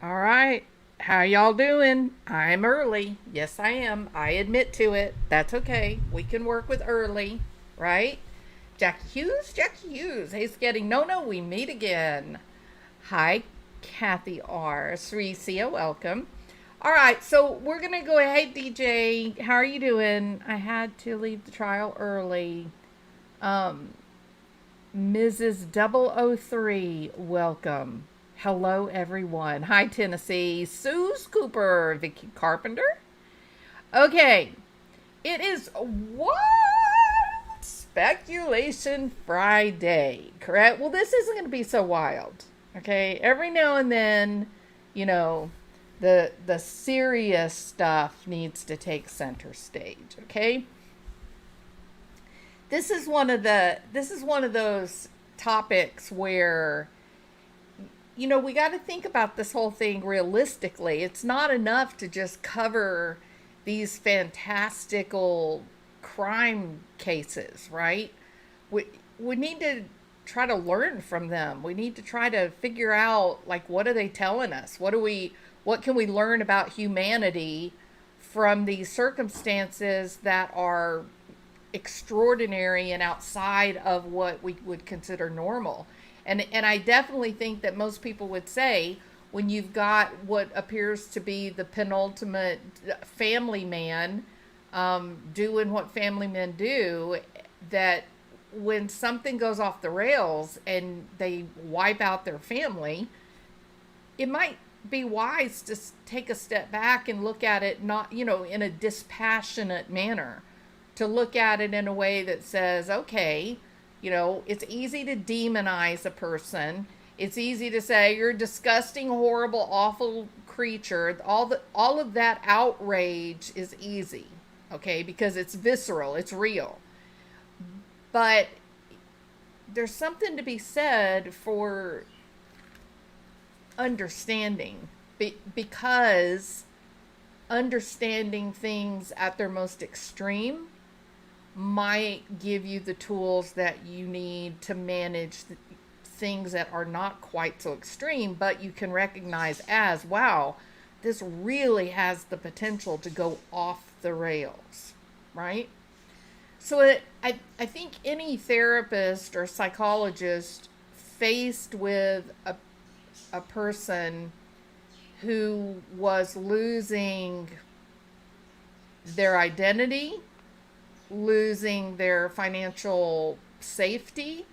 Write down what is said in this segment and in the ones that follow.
All right. How y'all doing? I'm early. Yes, I am. I admit to it. That's okay. We can work with early, right? Jackie Hughes? Jackie Hughes. Hey, Getting No No, we meet again. Hi, Kathy R. Sri Sia, welcome. All right, so we're going to go ahead. Hey, DJ, how are you doing? I had to leave the trial early. Um, Mrs. 003, welcome. Hello, everyone. Hi, Tennessee. Suze Cooper, Vicky Carpenter. Okay, it is what? Speculation Friday, correct? Well, this isn't going to be so wild, okay? Every now and then, you know, the serious stuff needs to take center stage, okay? This is one of those topics where we got to think about this whole thing realistically. It's not enough to just cover these fantastical crime cases, right? We we need to try to learn from them. We need to try to figure out, like, what are they telling us? What can we learn about humanity from these circumstances that are extraordinary and outside of what we would consider normal? And I definitely think that most people would say, when you've got what appears to be the penultimate family man doing what family men do, that when something goes off the rails and they wipe out their family, it might be wise to take a step back and look at it, not, in a dispassionate manner, to look at it in a way that says, okay, it's easy to demonize a person. It's easy to say you're a disgusting, horrible, awful creature. All of that outrage is easy, okay, because it's visceral, it's real. But there's something to be said for understanding, because understanding things at their most extreme might give you the tools that you need to manage things that are not quite so extreme, but you can recognize as, wow, this really has the potential to go off the rails, right? So I think any therapist or psychologist faced with a person who was losing their identity, losing their financial safety,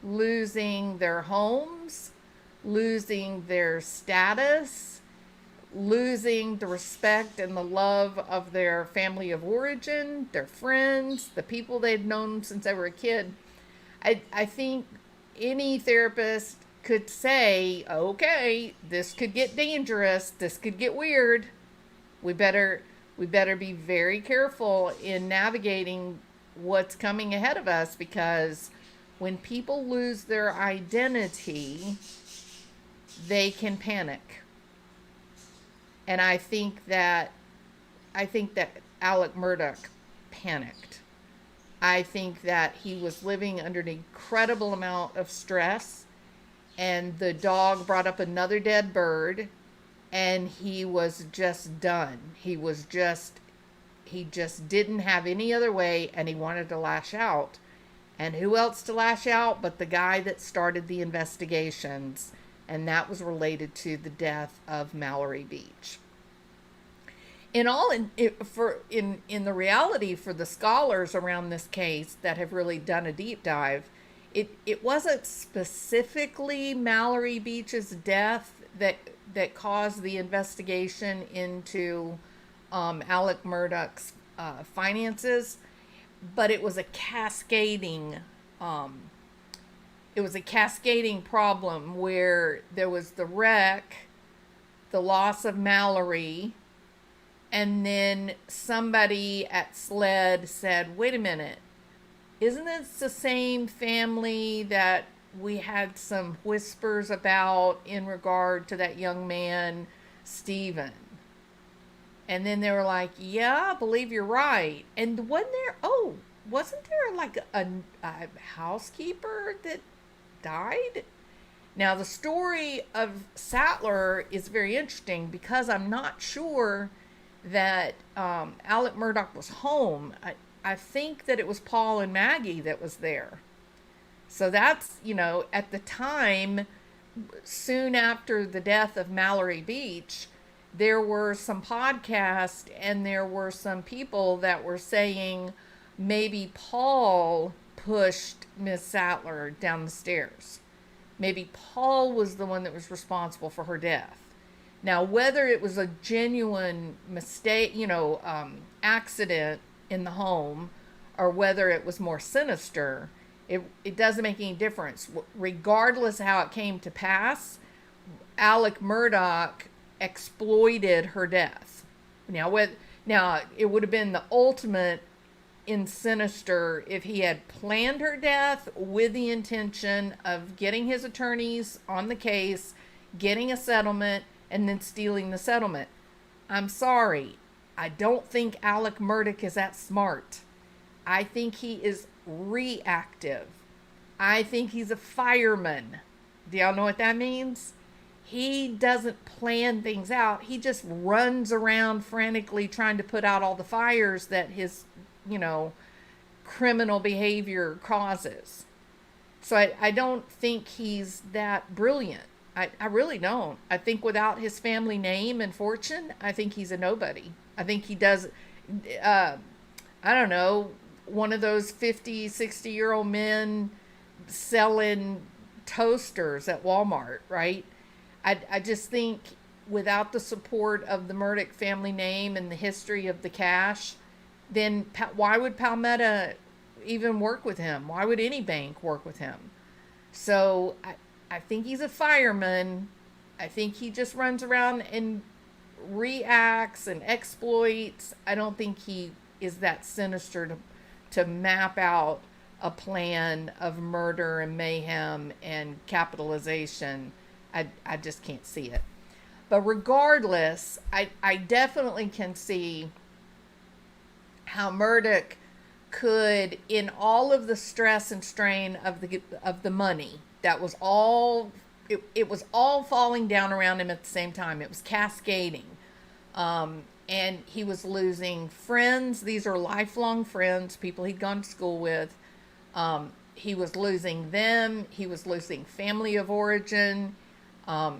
losing their homes, losing their status, losing the respect and the love of their family of origin, their friends, the people they'd known since they were a kid. I think any therapist could say, okay, this could get dangerous, this could get weird. We better be very careful in navigating what's coming ahead of us, because when people lose their identity, they can panic. And I think that Alex Murdaugh panicked. I think that he was living under an incredible amount of stress, and the dog brought up another dead bird, and he was just done. He just didn't have any other way, and he wanted to lash out. And who else to lash out but the guy that started the investigations, and that was related to the death of Mallory Beach. In the reality, for the scholars around this case that have really done a deep dive, it wasn't specifically Mallory Beach's death that caused the investigation into Alex Murdaugh's finances, but it was a cascading problem where there was the wreck, the loss of Mallory, and then somebody at SLED said, wait a minute, isn't this the same family that we had some whispers about in regard to that young man, Stephen? And then they were like, yeah, I believe you're right. And wasn't there like a housekeeper that died? Now, the story of Sattler is very interesting because I'm not sure that Alex Murdaugh was home. I think that it was Paul and Maggie that was there. So that's, at the time, soon after the death of Mallory Beach, there were some podcasts and there were some people that were saying maybe Paul pushed Miss Sattler down the stairs. Maybe Paul was the one that was responsible for her death. Now, whether it was a genuine mistake, accident in the home, or whether it was more sinister, it doesn't make any difference. Regardless of how it came to pass, Alex Murdaugh exploited her death. Now, it would have been the ultimate in sinister if he had planned her death with the intention of getting his attorneys on the case, getting a settlement, and then stealing the settlement. I'm sorry. I don't think Alex Murdaugh is that smart. I think he is reactive. I think he's a fireman. Do y'all know what that means? He doesn't plan things out. He just runs around frantically trying to put out all the fires that his, criminal behavior causes. So I don't think he's that brilliant. I really don't. I think without his family name and fortune, I think he's a nobody. I think he does, I don't know, one of those 50, 60-year-old men selling toasters at Walmart, right? I just think without the support of the Murdaugh family name and the history of the cash, then why would Palmetto even work with him? Why would any bank work with him? So I think he's a fireman. I think he just runs around and reacts and exploits. I don't think he is that sinister to map out a plan of murder and mayhem and capitalization. I just can't see it. But regardless, I definitely can see how Murdaugh could, in all of the stress and strain of the money, that was all, it was all falling down around him at the same time. It was cascading. And he was losing friends. These are lifelong friends, people he'd gone to school with. He was losing them. He was losing family of origin.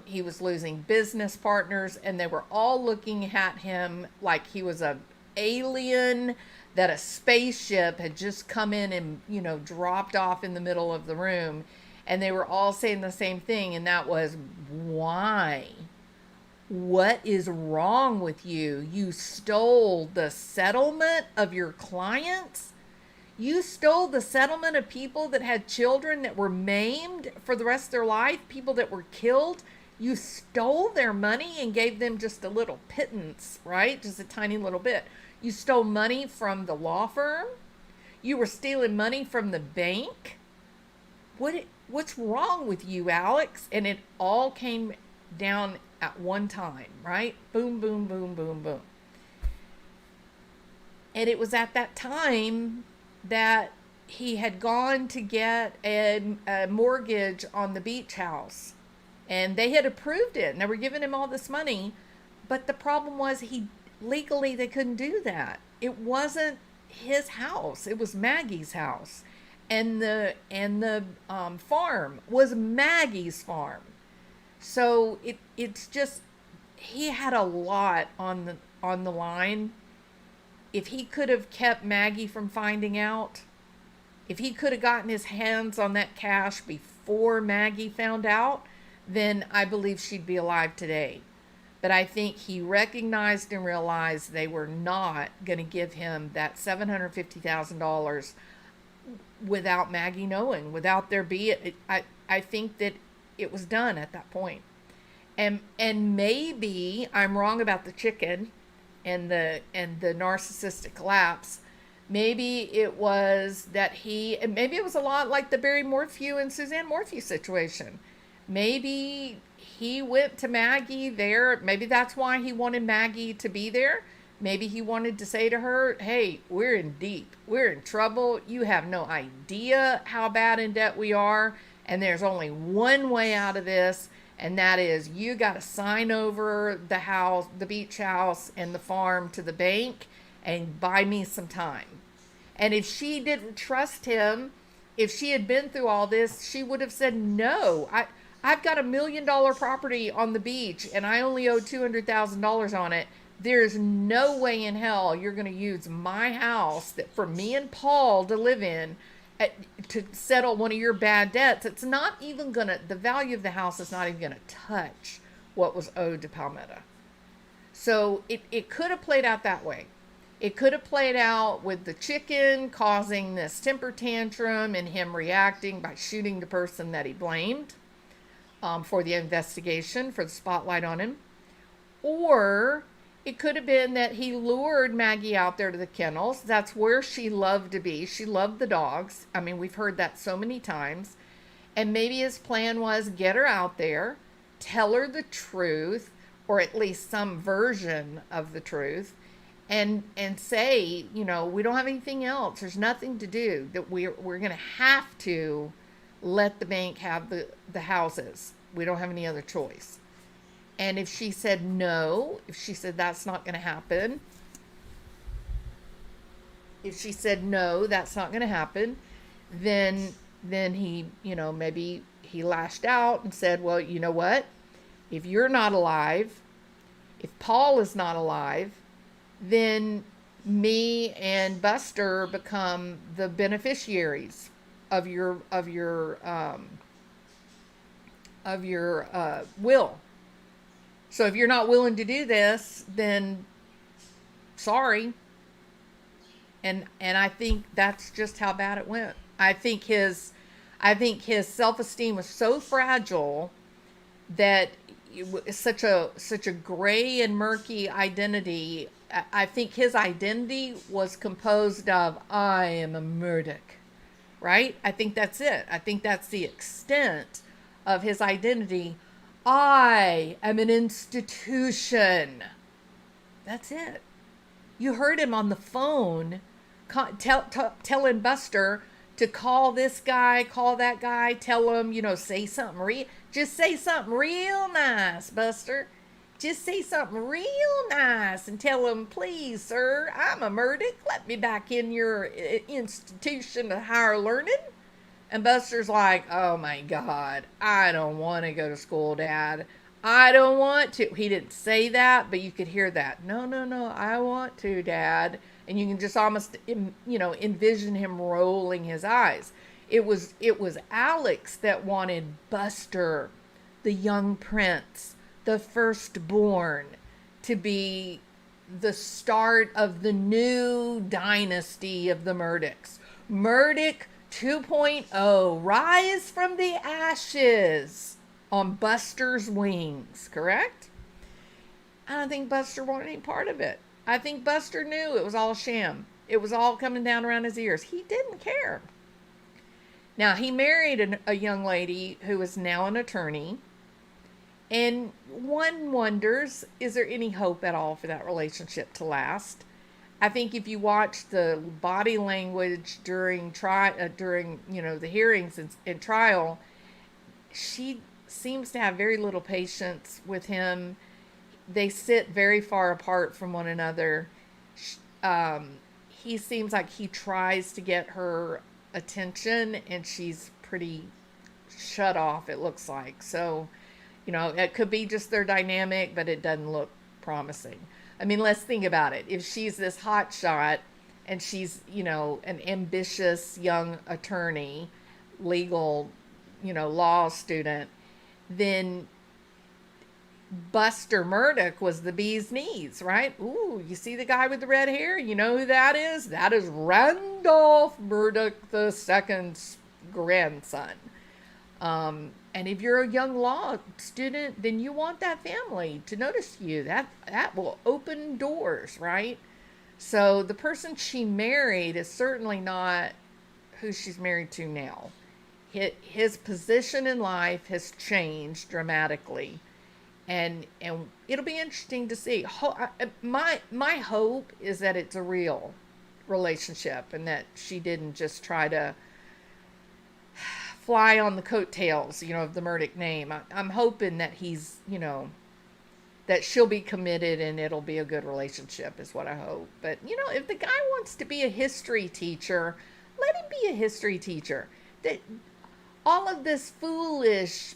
He was losing business partners, and they were all looking at him like he was an alien, that a spaceship had just come in and, dropped off in the middle of the room. And they were all saying the same thing, and that was, why? What is wrong with you? You stole the settlement of your clients? You stole the settlement of people that had children that were maimed for the rest of their life, people that were killed. You stole their money and gave them just a little pittance, right? Just a tiny little bit. You stole money from the law firm. You were stealing money from the bank. What's wrong with you, Alex? And it all came down at one time, right? Boom, boom, boom, boom, boom. And it was at that time that he had gone to get a mortgage on the beach house, and they had approved it and they were giving him all this money. But the problem was legally they couldn't do that. It wasn't his house. It was Maggie's house. And the farm was Maggie's farm. So it's just, he had a lot on the line. If he could have kept Maggie from finding out, If he could have gotten his hands on that cash before Maggie found out, then I believe she'd be alive today. But I think he recognized and realized they were not going to give him that $750,000 without Maggie knowing, without there being. I think that it was done at that point. And maybe I'm wrong about the chicken and the narcissistic collapse. Maybe it was that maybe it was a lot like the Barry Morphew and Suzanne Morphew situation. Maybe he went to Maggie there. Maybe that's why he wanted Maggie to be there. Maybe he wanted to say to her, hey, we're in deep. We're in trouble. You have no idea how bad in debt we are. And there's only one way out of this. And that is you got to sign over the house, the beach house and the farm to the bank and buy me some time. And if she didn't trust him, if she had been through all this, she would have said, no, I've got $1 million property on the beach and I only owe $200,000 on it. There's no way in hell you're going to use my house that for me and Paul to live in to settle one of your bad debts. It's not even going to, the value of the house is not even going to touch what was owed to Paul Murdaugh. So it could have played out that way. It could have played out with the chicken causing this temper tantrum and him reacting by shooting the person that he blamed for the investigation, for the spotlight on him. Or it could have been that he lured Maggie out there to the kennels. That's where she loved to be. She loved the dogs. I mean, we've heard that so many times. And maybe his plan was get her out there, tell her the truth, or at least some version of the truth, and say, you know, we don't have anything else. There's nothing to do. That we're going to have to let the bank have the houses. We don't have any other choice. And if she said no, if she said that's not going to happen, if she said no, that's not going to happen, then he, you know, maybe he lashed out and said, well, you know what? If you're not alive, if Paul is not alive, then me and Buster become the beneficiaries of your will. So if you're not willing to do this, then sorry. And I think that's just how bad it went. I think his self-esteem was so fragile that it was such a gray and murky identity. I think his identity was composed of I am a Murdaugh, right? I think that's it. I think that's the extent of his identity. I am an institution. That's it. You heard him on the phone telling Buster to call this guy, call that guy, tell him, you know, say something just say something real nice, Buster. Just say something real nice and tell him, please, sir, I'm a Murdaugh. Let me back in your institution of higher learning. And Buster's like, oh my God, I don't want to go to school, Dad. I don't want to. He didn't say that, but you could hear that. No, I want to, Dad. And you can just almost, you know, envision him rolling his eyes. It was Alex that wanted Buster, the young prince, the firstborn, to be the start of the new dynasty of the Murdaughs. Murdaugh 2.0, rise from the ashes on Buster's wings, correct? I don't think Buster wanted any part of it. I think Buster knew it was all sham. It was all coming down around his ears. He didn't care. Now, he married a young lady who is now an attorney. And one wonders, is there any hope at all for that relationship to last? I think if you watch the body language during the hearings and trial, she seems to have very little patience with him. They sit very far apart from one another. He seems like he tries to get her attention, and she's pretty shut off, it looks like. So, you know, it could be just their dynamic, but it doesn't look promising. I mean, let's think about it. If she's this hot shot, and she's, an ambitious young attorney, legal, law student, then Buster Murdaugh was the bee's knees, right? Ooh, you see the guy with the red hair? You know who that is? That is Randolph Murdaugh II's grandson. And if you're a young law student, then you want that family to notice you. That will open doors, right? So the person she married is certainly not who she's married to now. His position in life has changed dramatically. And it'll be interesting to see. My hope is that it's a real relationship and that she didn't just try to fly on the coattails, of the Murdaugh name. I'm hoping that he's, that she'll be committed and it'll be a good relationship is what I hope. But, if the guy wants to be a history teacher, let him be a history teacher. That all of this foolish,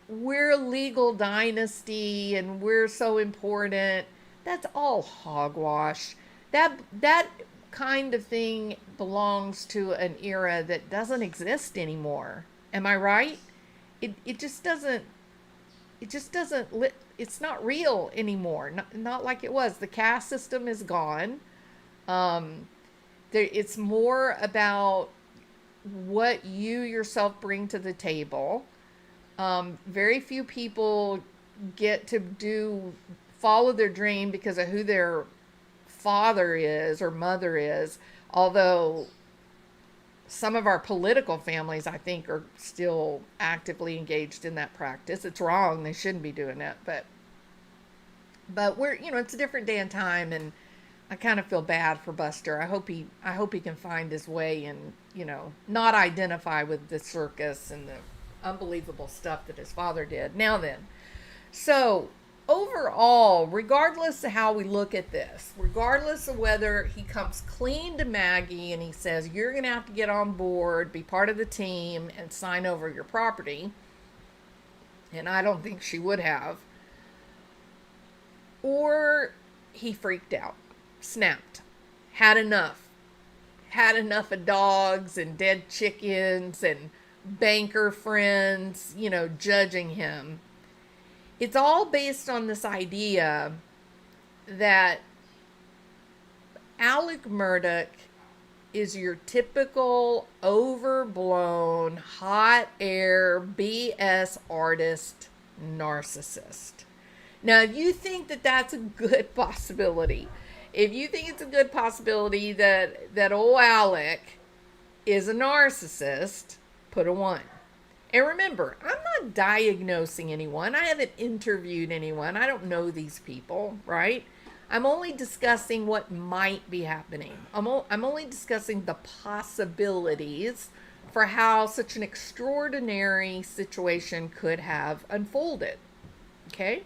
we're a legal dynasty and we're so important, that's all hogwash. That kind of thing belongs to an era that doesn't exist anymore. Am I right? It just doesn't, it's not real anymore. Not like it was. The caste system is gone. It's more about what you yourself bring to the table. Very few people get to follow their dream because of who their father is or mother is. Although some of our political families, I think, are still actively engaged in that practice. It's wrong. They shouldn't be doing it. But we're, it's a different day and time, and I kind of feel bad for Buster. I hope he can find his way and, not identify with the circus and the unbelievable stuff that his father did. Now then, so overall, regardless of how we look at this, regardless of whether he comes clean to Maggie and he says, you're going to have to get on board, be part of the team, and sign over your property, and I don't think she would have, or he freaked out, snapped, had enough of dogs and dead chickens and banker friends, judging him. It's all based on this idea that Alex Murdaugh is your typical overblown, hot air, BS artist narcissist. Now, if you think that that's a good possibility, if you think it's a good possibility that old Alec is a narcissist, put a 1. And remember, I'm not diagnosing anyone. I haven't interviewed anyone. I don't know these people, right? I'm only discussing what might be happening. I'm only discussing the possibilities for how such an extraordinary situation could have unfolded. Okay?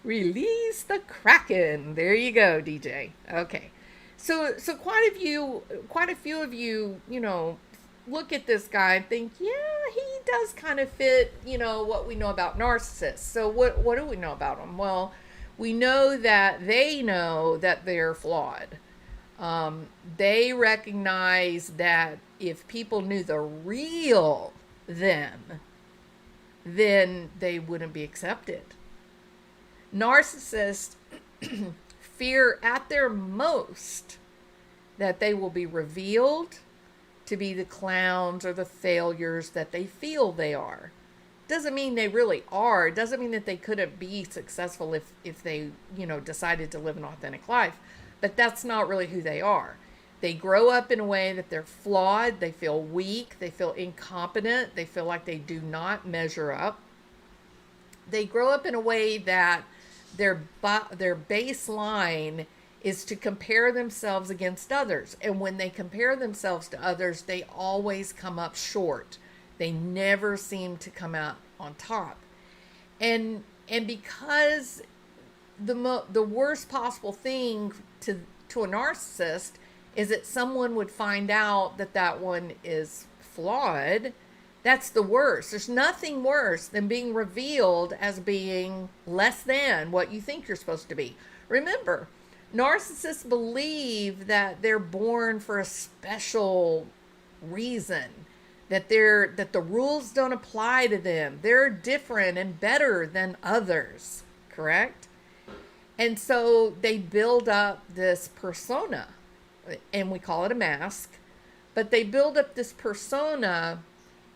Release the Kraken. There you go, DJ. Okay. So quite a few of you, look at this guy and think, yeah, he does kind of fit, what we know about narcissists. So what do we know about them? Well, we know that they're flawed. They recognize that if people knew the real them, then they wouldn't be accepted. Narcissists fear at their most that they will be revealed to be the clowns or the failures that they feel they are. Doesn't mean they really are. Doesn't mean that they couldn't be successful if they, decided to live an authentic life. But that's not really who they are. They grow up in a way that they're flawed. They feel weak. They feel incompetent. They feel like they do not measure up. They grow up in a way that their baseline is to compare themselves against others. And when they compare themselves to others, they always come up short. They never seem to come out on top. And because the worst possible thing to a narcissist is that someone would find out that one is flawed. That's the worst. There's nothing worse than being revealed as being less than what you think you're supposed to be. Remember, Narcissists believe that they're born for a special reason, that the rules don't apply to them. They're different and better than others, correct? And so they build up this persona, and we call it a mask, but they build up this persona,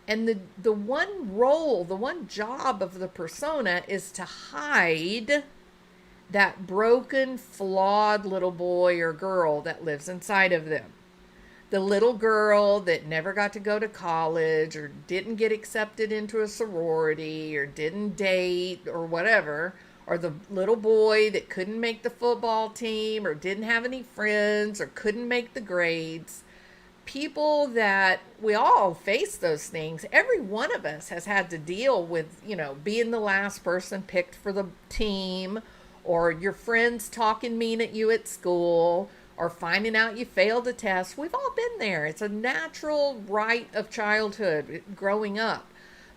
and the one role, the one job of the persona is to hide that broken, flawed little boy or girl that lives inside of them. The little girl that never got to go to college, or didn't get accepted into a sorority, or didn't date, or whatever, or the little boy that couldn't make the football team, or didn't have any friends, or couldn't make the grades. People that we all face those things. Every one of us has had to deal with, being the last person picked for the team, or your friends talking mean at you at school, or finding out you failed a test. We've all been there. It's a natural right of childhood, growing up.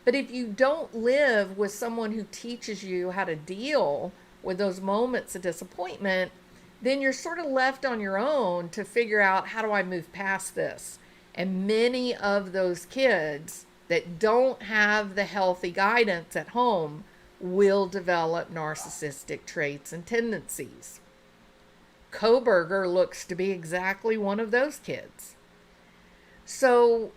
But if you don't live with someone who teaches you how to deal with those moments of disappointment, then you're sort of left on your own to figure out, how do I move past this? And many of those kids that don't have the healthy guidance at home will develop narcissistic traits and tendencies. Koberger looks to be exactly one of those kids. So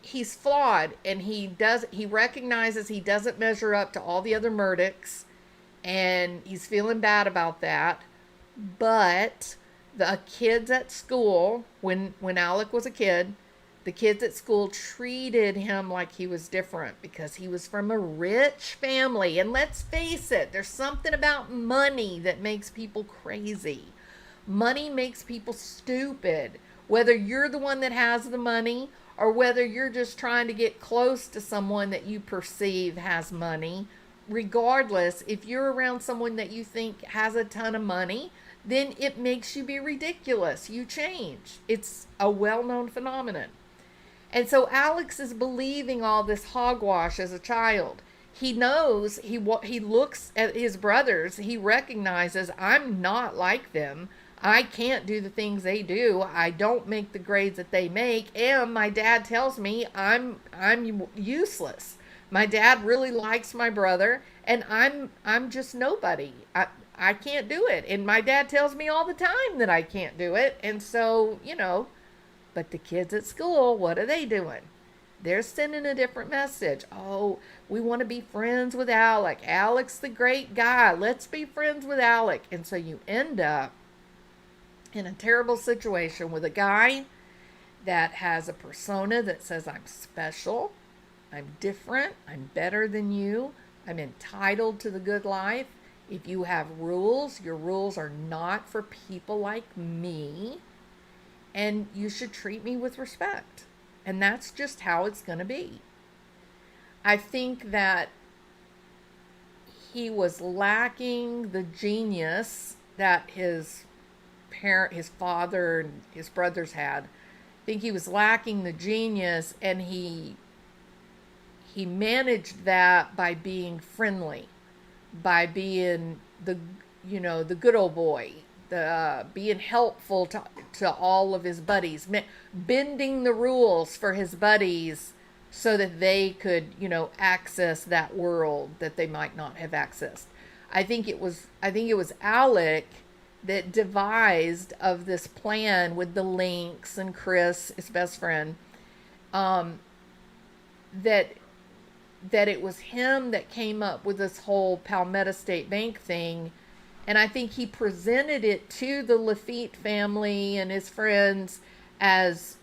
he's flawed, and he recognizes he doesn't measure up to all the other Murdaughs, and he's feeling bad about that. But the kids at school, when Alec was a kid, the kids at school treated him like he was different because he was from a rich family. And let's face it, there's something about money that makes people crazy. Money makes people stupid. Whether you're the one that has the money, or whether you're just trying to get close to someone that you perceive has money, regardless, if you're around someone that you think has a ton of money, then it makes you be ridiculous. You change. It's a well-known phenomenon. And so Alex is believing all this hogwash as a child. He knows, he looks at his brothers, he recognizes, I'm not like them. I can't do the things they do. I don't make the grades that they make. And my dad tells me I'm useless. My dad really likes my brother, and I'm just nobody. I can't do it. And my dad tells me all the time that I can't do it. And so, but the kids at school, what are they doing? They're sending a different message. Oh, we want to be friends with Alec. Alec's the great guy. Let's be friends with Alec. And so you end up in a terrible situation with a guy that has a persona that says, I'm special, I'm different, I'm better than you, I'm entitled to the good life. If you have rules, your rules are not for people like me, and you should treat me with respect. And that's just how it's going to be. I think that he was lacking the genius that his father and his brothers had. I think he was lacking the genius, and he managed that by being friendly, by being the good old boy, being helpful to all of his buddies, bending the rules for his buddies so that they could, access that world that they might not have accessed. I think it was Alec that devised of this plan with the Lynx and Chris, his best friend, that it was him that came up with this whole Palmetto State Bank thing. And I think he presented it to the Lafitte family and his friends as,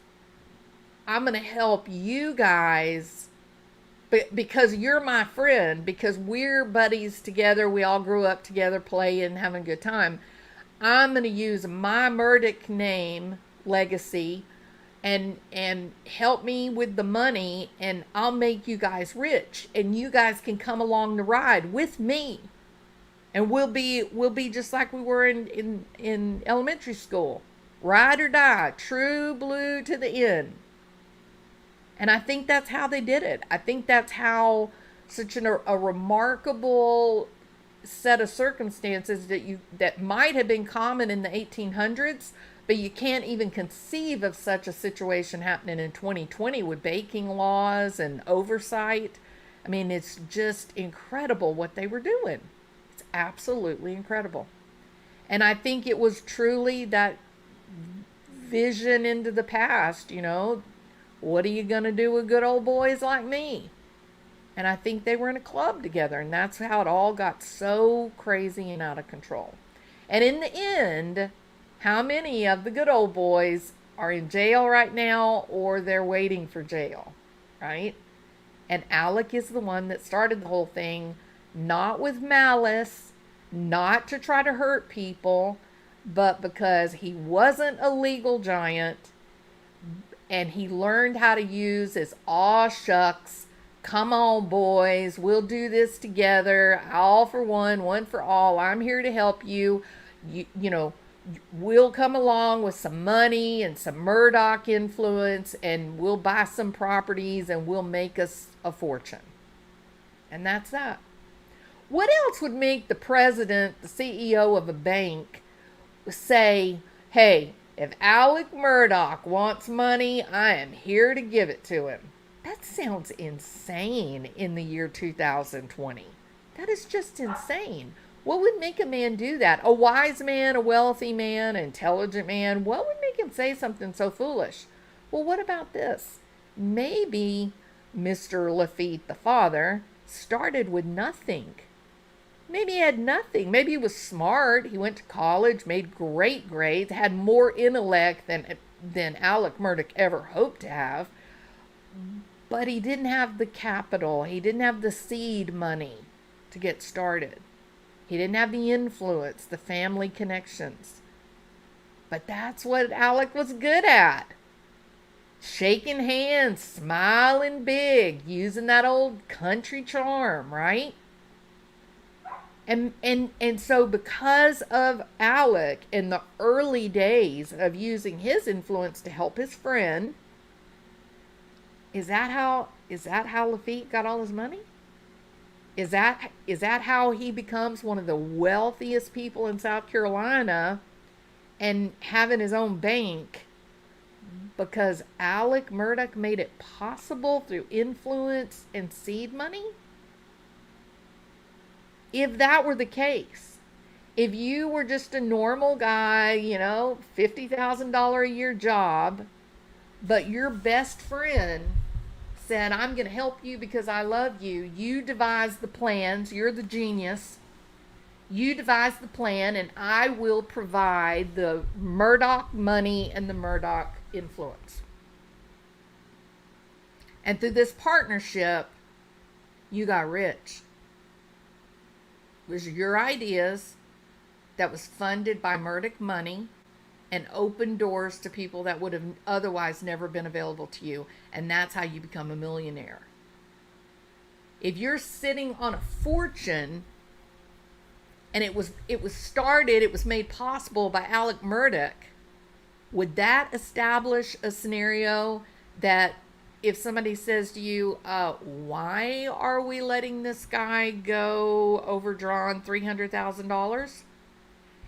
I'm going to help you guys because you're my friend, because we're buddies together. We all grew up together playing, having a good time. I'm going to use my Murdaugh name, legacy, and help me with the money, and I'll make you guys rich, and you guys can come along the ride with me. And we'll be just like we were in elementary school. Ride or die, true blue to the end. And I think that's how they did it. I think that's how such a remarkable set of circumstances that might have been common in the 1800s, but you can't even conceive of such a situation happening in 2020 with baking laws and oversight. I mean, it's just incredible what they were doing. It's absolutely incredible. And I think it was truly that vision into the past, what are you going to do with good old boys like me? And I think they were in a club together, and that's how it all got so crazy and out of control. And in the end, how many of the good old boys are in jail right now, or they're waiting for jail, right? And Alec is the one that started the whole thing, not with malice, not to try to hurt people, but because he wasn't a legal giant, and he learned how to use his aw shucks, come on boys, we'll do this together, all for one for all, I'm here to help you, we'll come along with some money and some Murdaugh influence, and we'll buy some properties and we'll make us a fortune. And that's that. What else would make the president, the CEO of a bank, say, hey, if Alex Murdaugh wants money, I am here to give it to him? That sounds insane in the year 2020. That is just insane. What would make a man do that? A wise man, a wealthy man, an intelligent man, what would make him say something so foolish? Well, what about this? Maybe Mr. Lafitte, the father, started with nothing. Maybe he had nothing. Maybe he was smart. He went to college, made great grades, had more intellect than Alex Murdaugh ever hoped to have. But he didn't have the capital. He didn't have the seed money to get started. He didn't have the influence, the family connections. But that's what Alec was good at. Shaking hands, smiling big, using that old country charm, right? And so because of Alec in the early days of using his influence to help his friend, is that how Lafitte got all his money? Is that how he becomes one of the wealthiest people in South Carolina and having his own bank? Because Alex Murdaugh made it possible through influence and seed money? If that were the case, if you were just a normal guy, $50,000 a year job, but your best friend said, I'm going to help you because I love you. You devise the plans. You're the genius. You devise the plan, and I will provide the Murdaugh money and the Murdaugh influence. And through this partnership, you got rich. It was your ideas that was funded by Murdaugh money and opened doors to people that would have otherwise never been available to you. And that's how you become a millionaire. If you're sitting on a fortune, and it was made possible by Alex Murdaugh, would that establish a scenario that if somebody says to you, why are we letting this guy go overdrawn $300,000?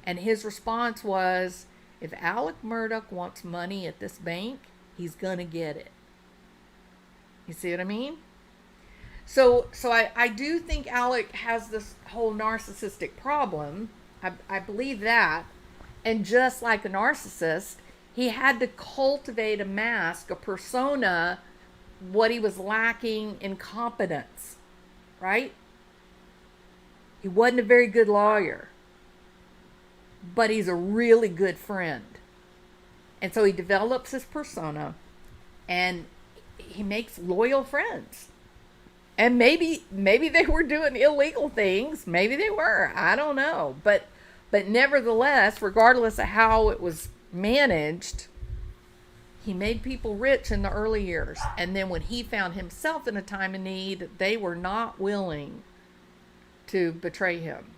And his response was, if Alex Murdaugh wants money at this bank, he's going to get it. You see what I mean? So I do think Alec has this whole narcissistic problem. I believe that. And just like a narcissist, he had to cultivate a mask, a persona, what he was lacking in competence, right? He wasn't a very good lawyer, but he's a really good friend. And so he develops his persona, and he makes loyal friends. And maybe they were doing illegal things. Maybe they were. I don't know. But nevertheless, regardless of how it was managed, he made people rich in the early years. And then when he found himself in a time of need, they were not willing to betray him.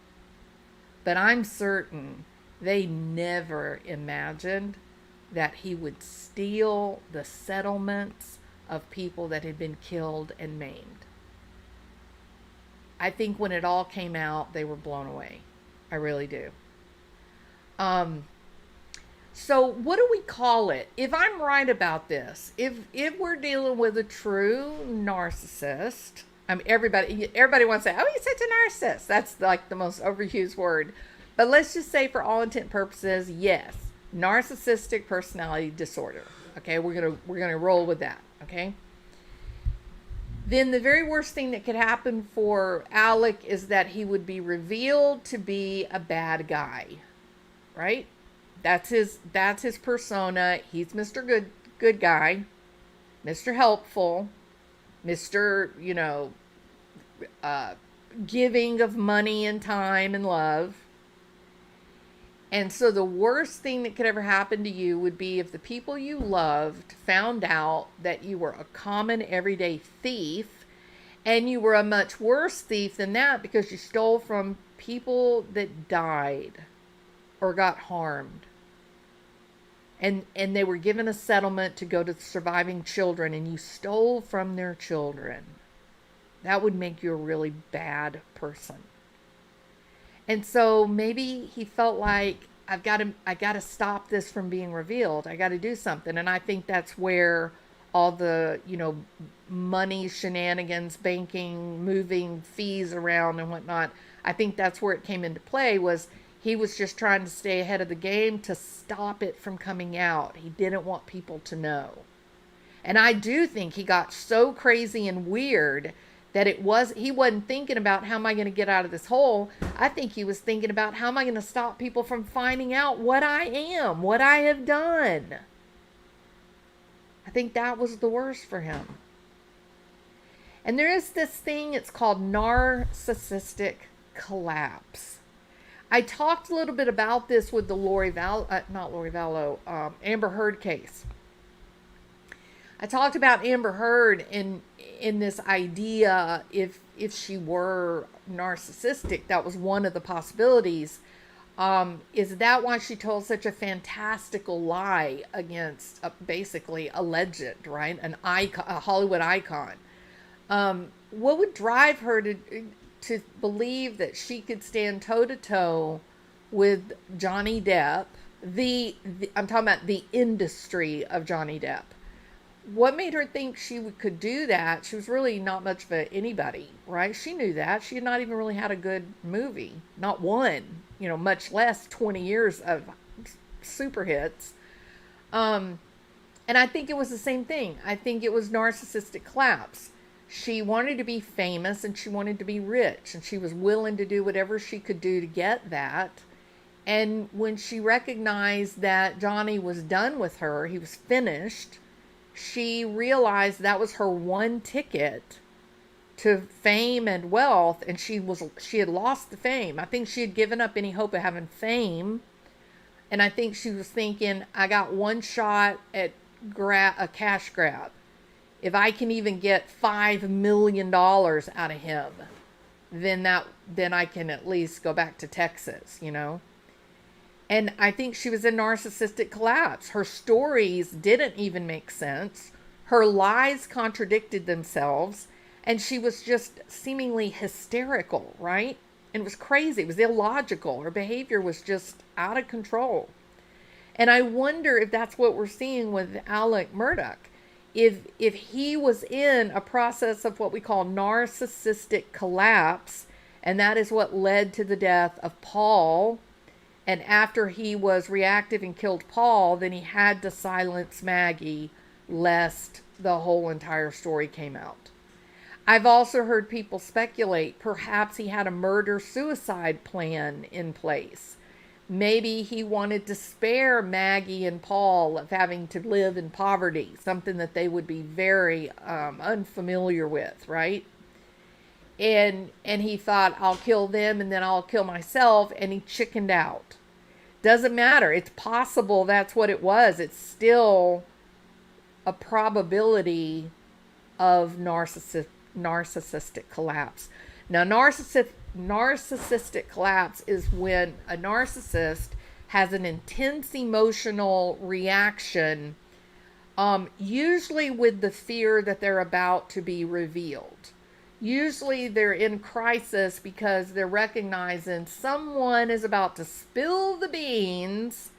But I'm certain they never imagined that he would steal the settlements of people that had been killed and maimed. I think when it all came out, they were blown away. I really do. Um, so what do we call it? If I'm right about this, if we're dealing with a true narcissist, I mean everybody wants to say, "Oh, he's such a narcissist." That's like the most overused word. But let's just say for all intent purposes, yes, narcissistic personality disorder. Okay, we're gonna roll with that. Okay. Then the very worst thing that could happen for Alec is that he would be revealed to be a bad guy, right? That's his persona. He's Mr. Good guy, Mr. Helpful, Mr. Giving of money and time and love. And so the worst thing that could ever happen to you would be if the people you loved found out that you were a common everyday thief, and you were a much worse thief than that because you stole from people that died or got harmed. And they were given a settlement to go to the surviving children, and you stole from their children. That would make you a really bad person. And so maybe he felt like, I got to stop this from being revealed. I got to do something. And I think that's where all the, money shenanigans, banking, moving fees around and whatnot, I think that's where it came into play. Was he was just trying to stay ahead of the game to stop it from coming out. He didn't want people to know. And I do think he got so crazy and weird that he wasn't thinking about, how am I going to get out of this hole? I think he was thinking about, how am I going to stop people from finding out what I am, what I have done? I think that was the worst for him. And there is this thing, it's called narcissistic collapse. I talked a little bit about this with the Amber Heard case. I talked about Amber Heard in this idea, if she were narcissistic, that was one of the possibilities. Is that why she told such a fantastical lie against basically a legend, right? An icon, a Hollywood icon. What would drive her to believe that she could stand toe to toe with Johnny Depp? I'm talking about the industry of Johnny Depp. What made her think she could do that? She was really not much of anybody, right? She knew that. She had not even really had a good movie. Not one, much less 20 years of super hits. And I think it was the same thing. I think it was narcissistic collapse. She wanted to be famous and she wanted to be rich, and she was willing to do whatever she could do to get that. And when she recognized that Johnny was done with her, he was finished, she realized that was her one ticket to fame and wealth, and she had lost the fame. I think she had given up any hope of having fame, and I think she was thinking, I got one shot at a cash grab. If I can even get $5 million out of him, then I can at least go back to Texas, And I think she was in narcissistic collapse. Her stories didn't even make sense. Her lies contradicted themselves. And she was just seemingly hysterical, right? And it was crazy. It was illogical. Her behavior was just out of control. And I wonder if that's what we're seeing with Alex Murdaugh. If he was in a process of what we call narcissistic collapse, and that is what led to the death of Paul. And after he was reactive and killed Paul, then he had to silence Maggie, lest the whole entire story came out. I've also heard people speculate perhaps he had a murder-suicide plan in place. Maybe he wanted to spare Maggie and Paul of having to live in poverty, something that they would be very unfamiliar with, right? And he thought, I'll kill them and then I'll kill myself, and he chickened out. Doesn't matter. It's possible that's what it was. It's still a probability of narcissistic collapse. Now, narcissistic collapse is when a narcissist has an intense emotional reaction, usually with the fear that they're about to be revealed. Usually they're in crisis because they're recognizing someone is about to spill the beans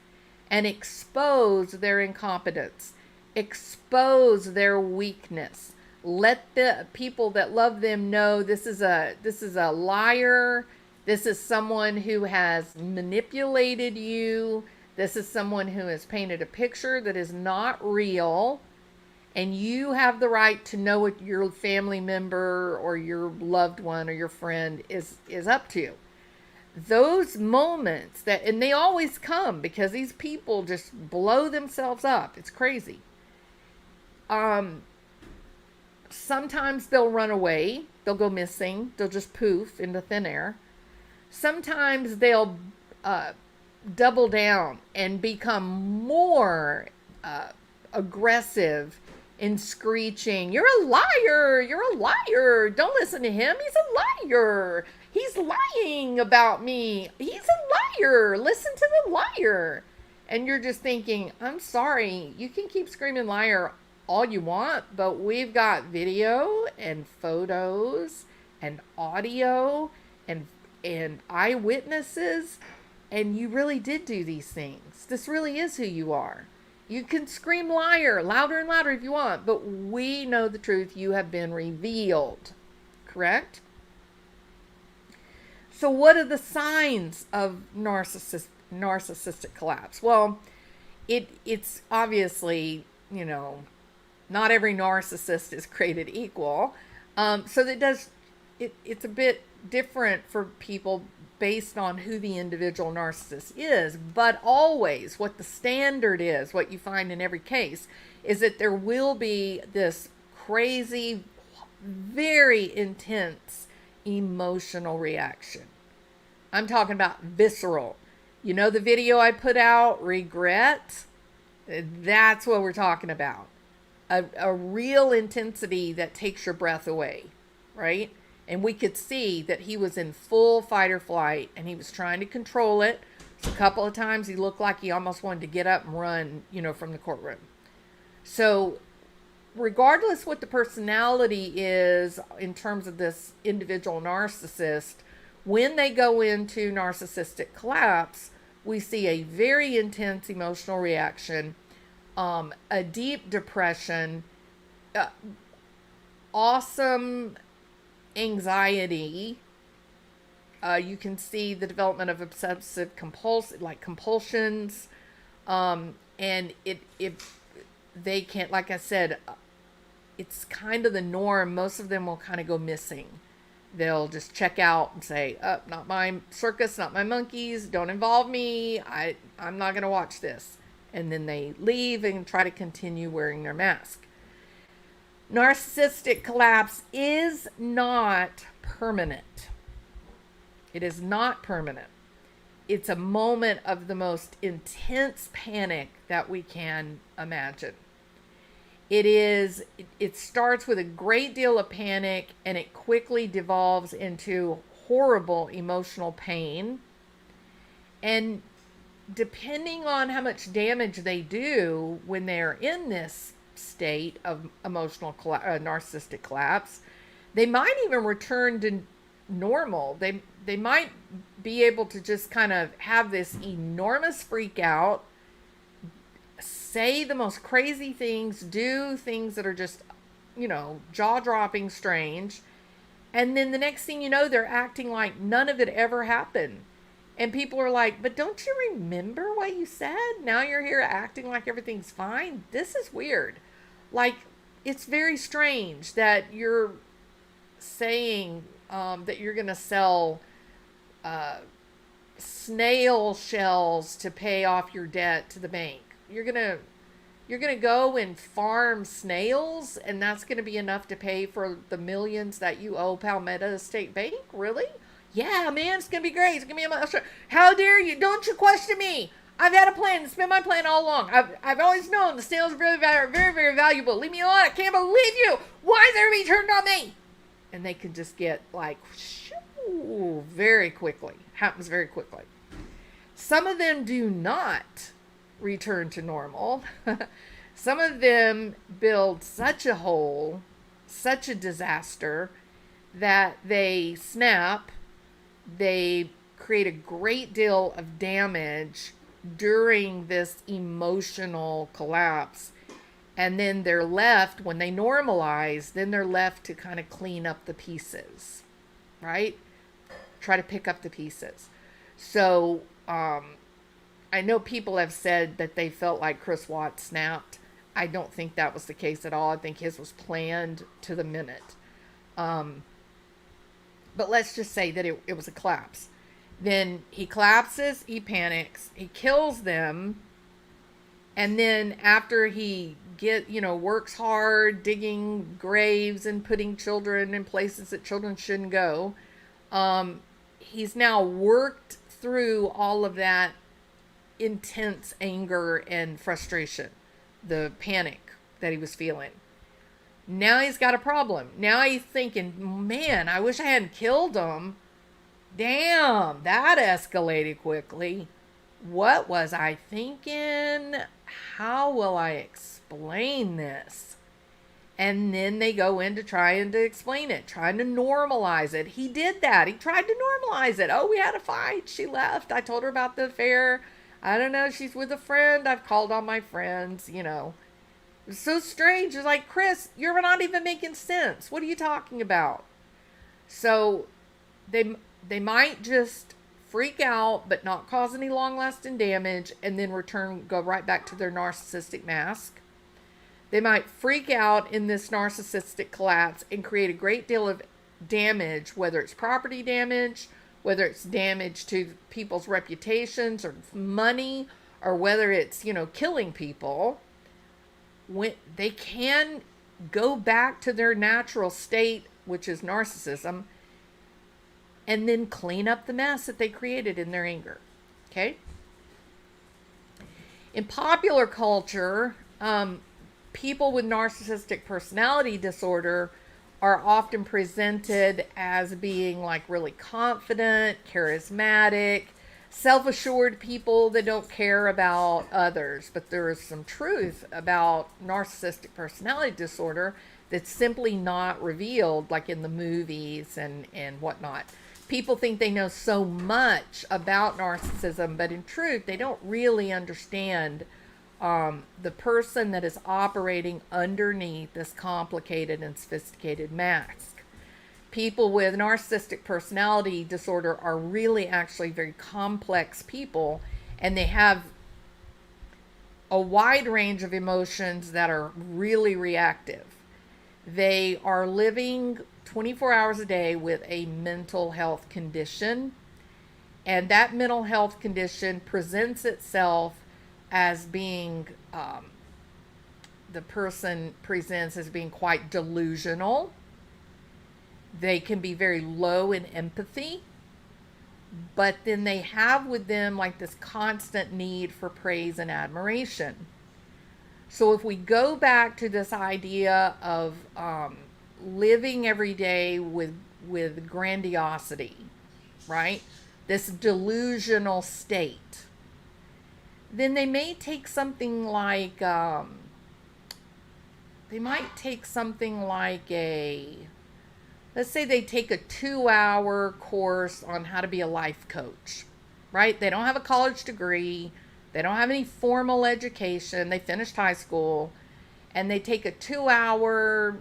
and expose their incompetence, expose their weakness. Let the people that love them know this is a liar. This is someone who has manipulated you. This is someone who has painted a picture that is not real. And you have the right to know what your family member or your loved one or your friend is up to. Those moments and they always come because these people just blow themselves up. It's crazy. Sometimes they'll run away. They'll go missing. They'll just poof into thin air. Sometimes they'll double down and become more aggressive in screeching, "You're a liar! You're a liar! Don't listen to him. He's a liar! He's lying about me. He's a liar! Listen to the liar!" And you're just thinking, I'm sorry, you can keep screaming liar all you want, but we've got video and photos and audio and eyewitnesses, and you really did do these things. This really is who you are. You can scream liar louder and louder if you want, but we know the truth. You have been revealed. Correct? So what are the signs of narcissistic collapse? Well, it's obviously, not every narcissist is created equal. So it's a bit different for people based on who the individual narcissist is, but always what the standard is, what you find in every case, is that there will be this crazy, very intense emotional reaction. I'm talking about visceral. The video I put out, regret? That's what we're talking about. A real intensity that takes your breath away, right? And we could see that he was in full fight or flight and he was trying to control it. So a couple of times he looked like he almost wanted to get up and run, from the courtroom. So regardless what the personality is in terms of this individual narcissist, when they go into narcissistic collapse, we see a very intense emotional reaction, a deep depression, awesome anxiety. You can see the development of obsessive compulsions, and they can't, like I said, it's kind of the norm. Most of them will kind of go missing. They'll just check out and say, not my circus, not my monkeys, don't involve me, I'm not going to watch this. And then they leave and try to continue wearing their mask. Narcissistic collapse is not permanent. It is not permanent. It's a moment of the most intense panic that we can imagine. It starts with a great deal of panic and it quickly devolves into horrible emotional pain. And depending on how much damage they do when they're in this state of emotional narcissistic collapse, they might even return to normal. They might be able to just kind of have this enormous freak out, say the most crazy things, do things that are just, jaw-dropping strange. And then the next thing you know, they're acting like none of it ever happened. And people are like, but don't you remember what you said? Now you're here acting like everything's fine. This is weird. Like, it's very strange that you're saying that you're going to sell snail shells to pay off your debt to the bank. You're going to go and farm snails, and that's going to be enough to pay for the millions that you owe Palmetto State Bank? Really? Yeah, man, it's going to be great. It's going to be a how dare you? Don't you question me. I've had a plan. It's been my plan all along. I've always known the snails are very, very valuable. Leave me alone. I can't believe you. Why is everybody turned on me? And they can just get like, shoo, very quickly. Happens very quickly. Some of them do not return to normal. Some of them build such a hole, such a disaster, that they snap, they create a great deal of damage during this emotional collapse. And then they're left, when they normalize, then they're left to kind of clean up the pieces, right? Try to pick up the pieces. So I know people have said that they felt like Chris Watts snapped. I don't think that was the case at all. I think his was planned to the minute. But let's just say that it was a collapse. Then he collapses, he panics, he kills them, and then after he works hard digging graves and putting children in places that children shouldn't go, he's now worked through all of that intense anger and frustration, the panic that he was feeling. Now he's got a problem. Now he's thinking, man, I wish I hadn't killed him. Damn, that escalated quickly. What was I thinking? How will I explain this? And then they go into trying to explain it, trying to normalize it. He did that. He tried to normalize it. Oh, we had a fight. She left. I told her about the affair. I don't know. She's with a friend. I've called on my friends, It's so strange. It's like, Chris, you're not even making sense. What are you talking about? So they might just freak out but not cause any long-lasting damage and then go right back to their narcissistic mask. They might freak out in this narcissistic collapse and create a great deal of damage, whether it's property damage, whether it's damage to people's reputations or money, or whether it's, killing people. When they can go back to their natural state, which is narcissism, and then clean up the mess that they created in their anger. Okay? In popular culture, people with narcissistic personality disorder are often presented as being like really confident, charismatic, self-assured people that don't care about others. But there is some truth about narcissistic personality disorder that's simply not revealed, like in the movies and whatnot. People think they know so much about narcissism, but in truth, they don't really understand the person that is operating underneath this complicated and sophisticated mask. People with narcissistic personality disorder are really actually very complex people, and they have a wide range of emotions that are really reactive. They are living 24 hours a day with a mental health condition, and that mental health condition presents itself as being, the person presents as being quite delusional. They can be very low in empathy, but then they have with them like this constant need for praise and admiration. So if we go back to this idea of living every day with grandiosity, right? This delusional state, then they may take something like, let's say they take a 2-hour course on how to be a life coach, right? They don't have a college degree. They don't have any formal education. They finished high school, and they take a 2-hour,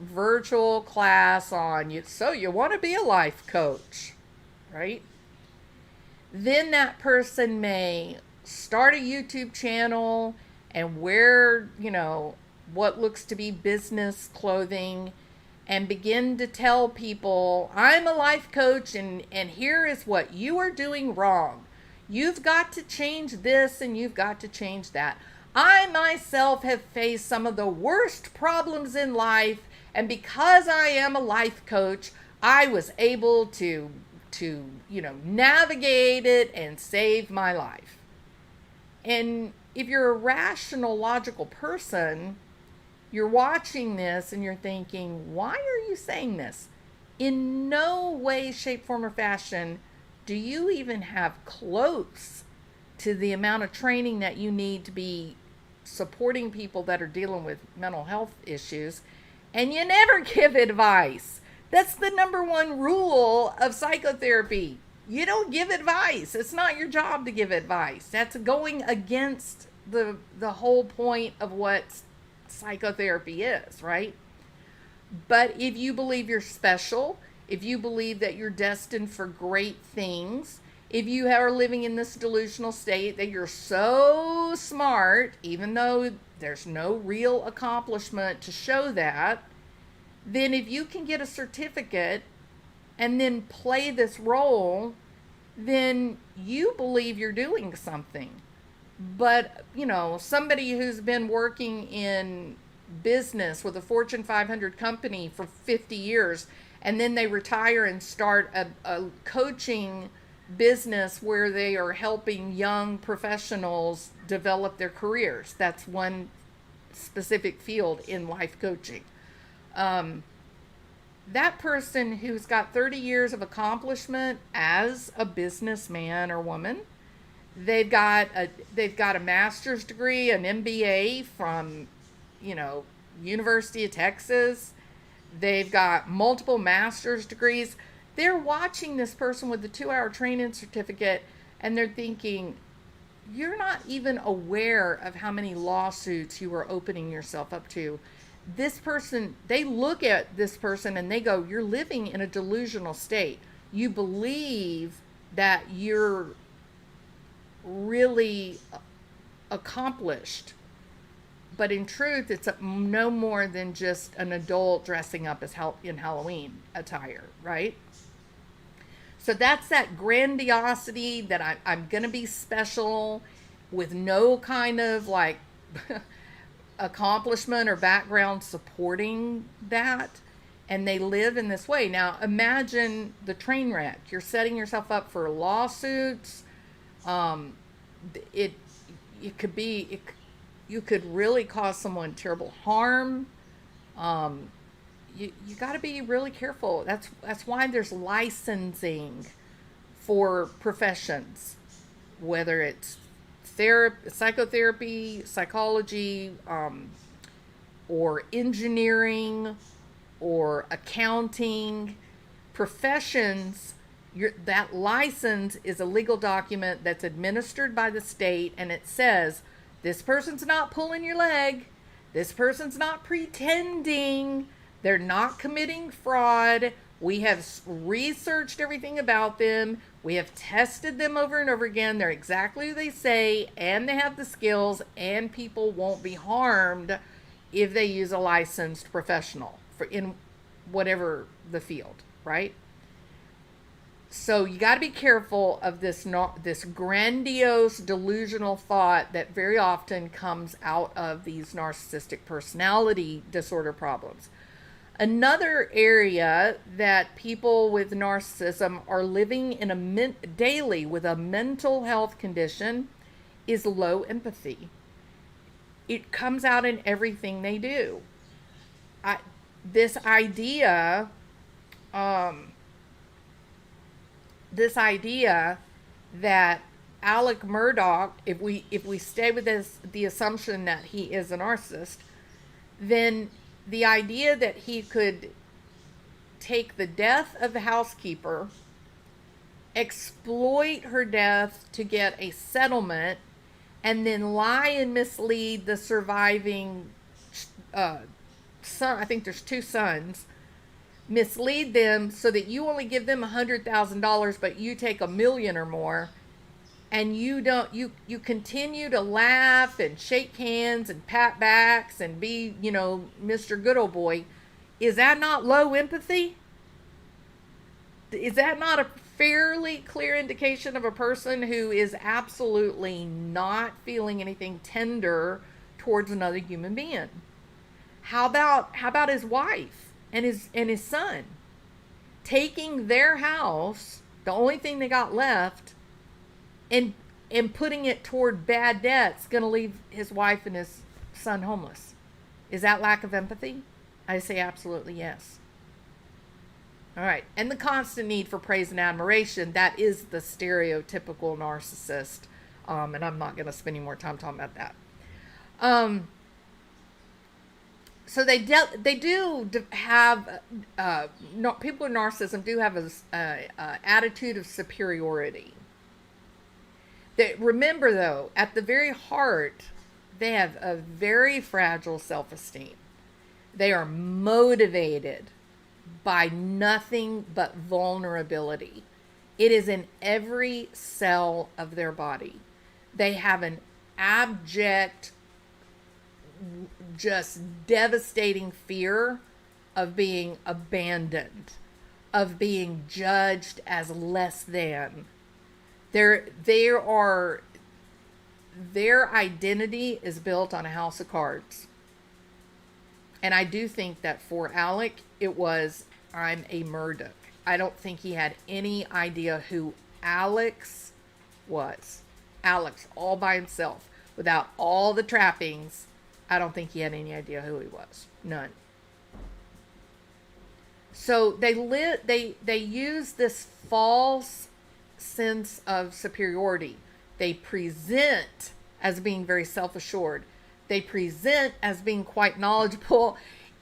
virtual class on you. So you want to be a life coach, right? Then that person may start a YouTube channel and wear, what looks to be business clothing and begin to tell people, I'm a life coach and here is what you are doing wrong. You've got to change this and you've got to change that. I myself have faced some of the worst problems in life, and because I am a life coach, I was able to navigate it and save my life. And if you're a rational, logical person, you're watching this and you're thinking, why are you saying this? In no way, shape, form, or fashion do you even have close to the amount of training that you need to be supporting people that are dealing with mental health issues. And you never give advice That's the number one rule of psychotherapy. You don't give advice. It's not your job to give advice. That's going against the whole point of what psychotherapy is, right? But if you believe you're special, if you believe that you're destined for great things, if you are living in this delusional state that you're so smart, even though there's no real accomplishment to show that, then if you can get a certificate and then play this role, then you believe you're doing something. But, somebody who's been working in business with a Fortune 500 company for 50 years, and then they retire and start a coaching business where they are helping young professionals develop their careers. That's one specific field in life coaching. That person who's got 30 years of accomplishment as a businessman or woman, they've got a master's degree, an MBA from, University of Texas. They've got multiple master's degrees. They're watching this person with the 2-hour training certificate, and they're thinking, you're not even aware of how many lawsuits you are opening yourself up to. This person, they look at this person and they go, you're living in a delusional state. You believe that you're really accomplished, but in truth, it's no more than just an adult dressing up as in Halloween attire, right? So that's that grandiosity that I'm going to be special with no kind of like accomplishment or background supporting that. And they live in this way. Now, imagine the train wreck. You're setting yourself up for lawsuits. It could be, you could really cause someone terrible harm. You got to be really careful. That's why there's licensing for professions, whether it's psychotherapy, psychology, or engineering, or accounting. Professions, that license is a legal document that's administered by the state, and it says, this person's not pulling your leg, this person's not pretending, they're not committing fraud, we have researched everything about them, we have tested them over and over again, they're exactly who they say, and they have the skills, and people won't be harmed if they use a licensed professional in whatever the field, right? So you got to be careful of this grandiose delusional thought that very often comes out of these narcissistic personality disorder problems. Another area that people with narcissism are living in daily with a mental health condition is low empathy. It comes out in everything they do. This idea that Alex Murdaugh, if we stay with the assumption that he is a narcissist, then the idea that he could take the death of the housekeeper, exploit her death to get a settlement, and then lie and mislead the surviving son, I think there's 2 sons, mislead them so that you only give them $100,000, but you take $1 million or more, and you continue to laugh and shake hands and pat backs and be, Mr. Good Old Boy. Is that not low empathy? Is that not a fairly clear indication of a person who is absolutely not feeling anything tender towards another human being? How about his wife and his son? Taking their house, the only thing they got left, and putting it toward bad debts, going to leave his wife and his son homeless. Is that lack of empathy? I say absolutely yes. All right. And the constant need for praise and admiration, that is the stereotypical narcissist. And I'm not going to spend any more time talking about that. So they do have people with narcissism do have a attitude of superiority. Remember though, at the very heart, they have a very fragile self-esteem. They are motivated by nothing but vulnerability. It is in every cell of their body. They have an abject, just devastating fear of being abandoned, of being judged as less than. Their identity is built on a house of cards. And I do think that for Alec, it was, I'm a Murdaugh. I don't think he had any idea who Alex was. Alex, all by himself, without all the trappings, I don't think he had any idea who he was. None. So they use this false sense of superiority. They present as being very self-assured. They present as being quite knowledgeable,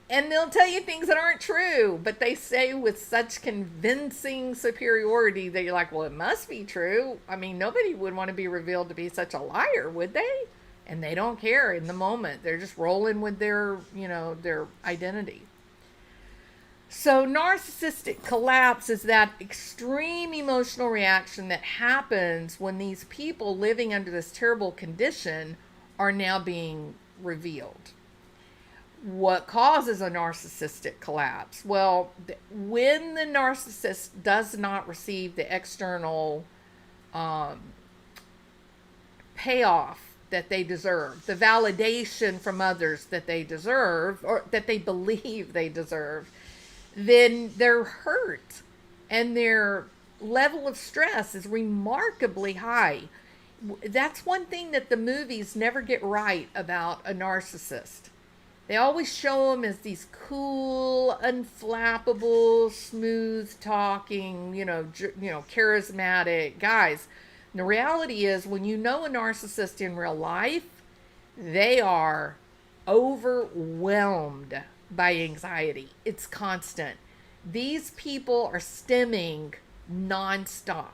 and they'll tell you things that aren't true, but they say with such convincing superiority that you're like, well, it must be true. I mean, nobody would want to be revealed to be such a liar, would they? And they don't care in the moment. They're just rolling with their identity. So narcissistic collapse is that extreme emotional reaction that happens when these people living under this terrible condition are now being revealed. What causes a narcissistic collapse? Well, when the narcissist does not receive the external payoff that they deserve, the validation from others that they deserve, or that they believe they deserve, then they're hurt, and their level of stress is remarkably high. That's one thing that the movies never get right about a narcissist. They always show them as these cool, unflappable, smooth talking, charismatic guys. And the reality is, when you know a narcissist in real life, they are overwhelmed by anxiety. It's constant. These people are stimming nonstop.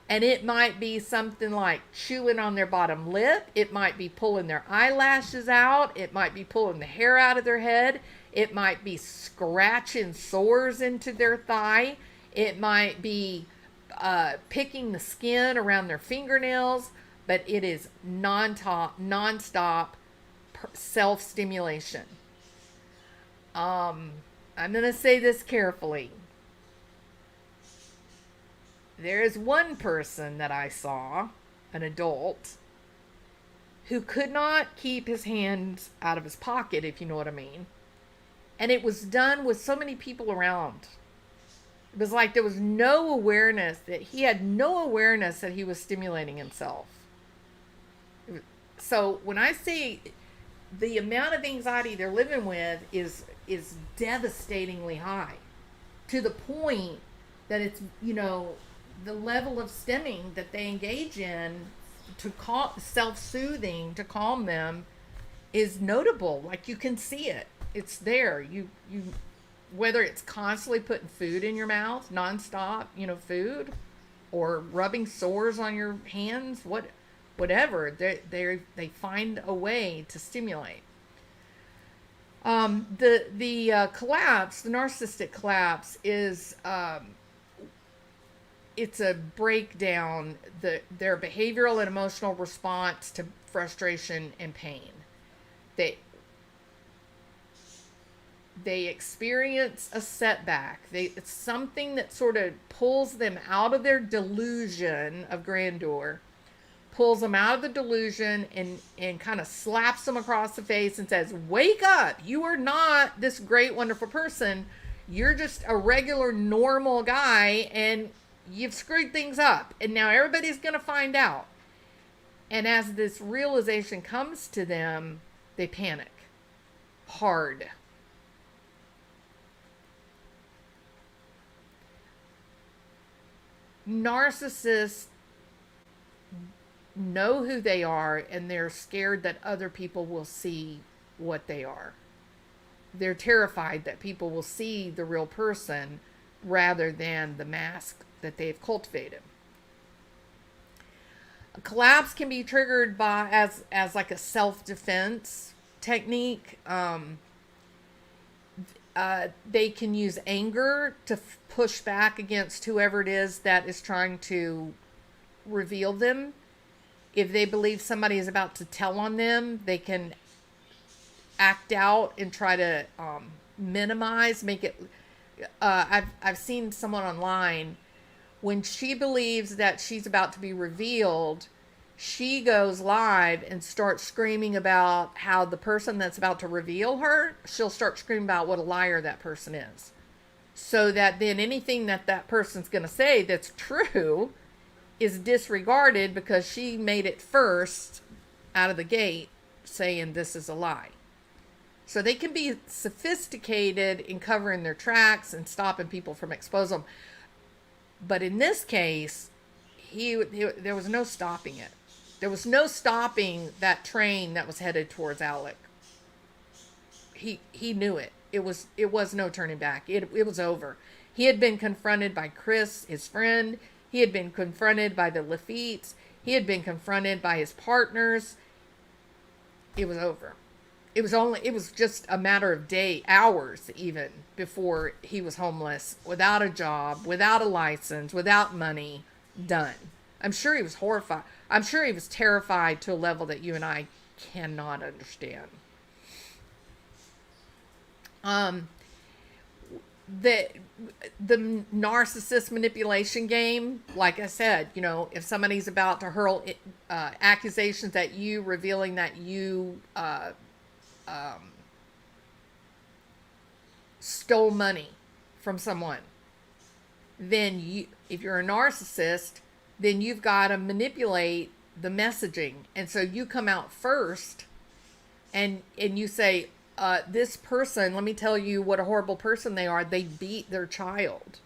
And it might be something like chewing on their bottom lip. It might be pulling their eyelashes out. It might be pulling the hair out of their head. It might be scratching sores into their thigh. It might be picking the skin around their fingernails. But it is nonstop self-stimulation. I'm going to say this carefully. There is one person that I saw, an adult, who could not keep his hands out of his pocket, if you know what I mean. And it was done with so many people around. It was like there was no awareness, that he had no awareness that he was stimulating himself. So when I say the amount of anxiety they're living with is devastatingly high, to the point that it's, the level of stimming that they engage in to self-soothing to calm them is notable. Like, you can see it. It's there. You whether it's constantly putting food in your mouth, nonstop, food, or rubbing sores on your hands, whatever, they find a way to stimulate. The collapse, the narcissistic collapse, is it's a breakdown, their behavioral and emotional response to frustration and pain. They experience a setback. It's something that sort of pulls them out of their delusion of grandeur, pulls them out of the delusion, and kind of slaps them across the face and says, wake up, you are not this great, wonderful person. You're just a regular, normal guy, and you've screwed things up, and now everybody's going to find out. And as this realization comes to them, they panic hard. Narcissists know who they are, and they're scared that other people will see what they are. they're terrified that people will see the real person rather than the mask that they've cultivated. A collapse can be triggered by as like a self-defense technique. They can use anger to push back against whoever it is that is trying to reveal them. If they believe somebody is about to tell on them, they can act out and try to minimize, make it. I've seen someone online, when she believes that she's about to be revealed, she goes live and starts screaming about how the person that's about to reveal her, she'll start screaming about what a liar that person is. So that then anything that that person's going to say that's true is disregarded because she made it first out of the gate saying this is a lie. So they can be sophisticated in covering their tracks and stopping people from exposing them. But in this case, there was no stopping it. There was no stopping that train that was headed towards Alec. He knew it. It was no turning back. It was over. He had been confronted by Chris, his friend. He had been confronted by the Lafitte's. He had been confronted by his partners. It was over. It was just a matter of hours even, before he was homeless, without a job, without a license, without money, done. I'm sure he was horrified. I'm sure he was terrified to a level that you and I cannot understand. The narcissist manipulation game, like I said, if somebody's about to hurl accusations at you, revealing that you stole money from someone, then if you're a narcissist, then you've got to manipulate the messaging. And so you come out first and you say, this person, let me tell you what a horrible person they are. They beat their child.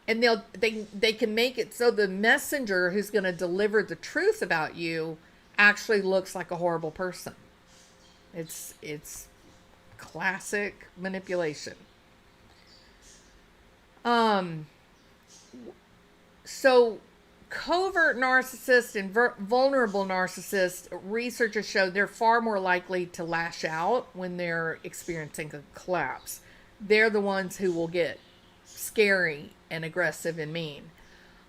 And they can make it so the messenger who's going to deliver the truth about you actually looks like a horrible person. It's classic manipulation. So covert narcissists and vulnerable narcissists, researchers show they're far more likely to lash out when they're experiencing a collapse. They're the ones who will get scary and aggressive and mean.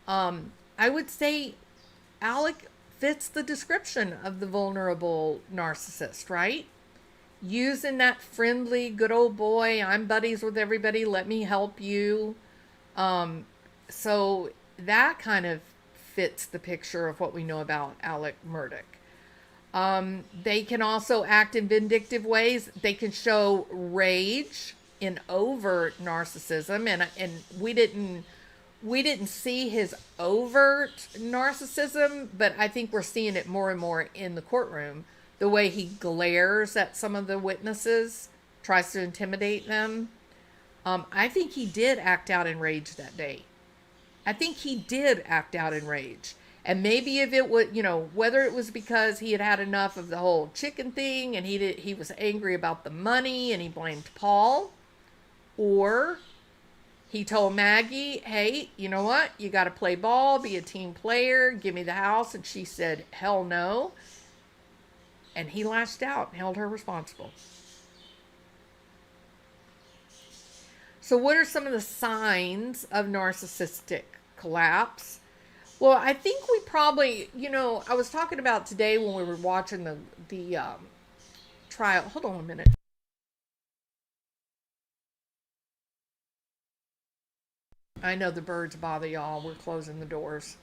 I would say Alec fits the description of the vulnerable narcissist, right? Using that friendly, good old boy, I'm buddies with everybody, let me help you. So that kind of fits the picture of what we know about Alex Murdaugh. They can also act in vindictive ways. They can show rage in overt narcissism, and we didn't see his overt narcissism, but I think we're seeing it more and more in the courtroom. The way he glares at some of the witnesses, tries to intimidate them. I think he did act out in rage that day. I think he did act out in rage. And maybe if it was, whether it was because he had had enough of the whole chicken thing and he was angry about the money and he blamed Paul, or he told Maggie, hey, you know what? You got to play ball, be a team player, give me the house. And she said, hell no. And he lashed out and held her responsible. So what are some of the signs of narcissistic collapse? Well, I think we probably, I was talking about today when we were watching the trial. Hold on a minute. I know the birds bother y'all. We're closing the doors.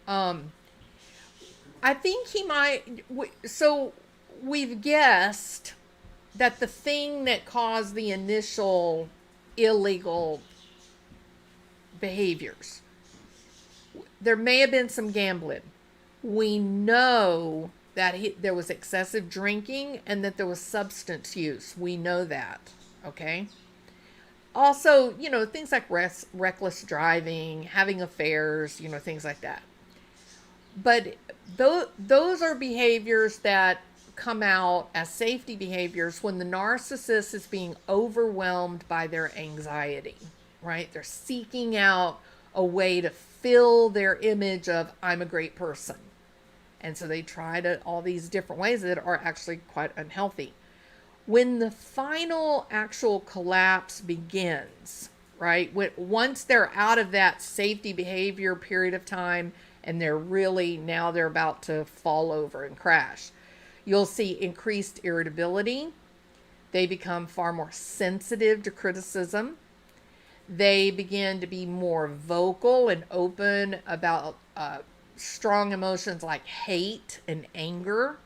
I think he might. So we've guessed that the thing that caused the initial illegal behaviors, there may have been some gambling. We know that there was excessive drinking and that there was substance use. We know that. Okay. Also, things like reckless driving, having affairs, things like that. But those are behaviors that come out as safety behaviors when the narcissist is being overwhelmed by their anxiety, right? They're seeking out a way to fill their image of, I'm a great person. And so they try to all these different ways that are actually quite unhealthy. When the final actual collapse begins, right? Once they're out of that safety behavior period of time and they're about to fall over and crash, you'll see increased irritability. They become far more sensitive to criticism. They begin to be more vocal and open about strong emotions like hate and anger.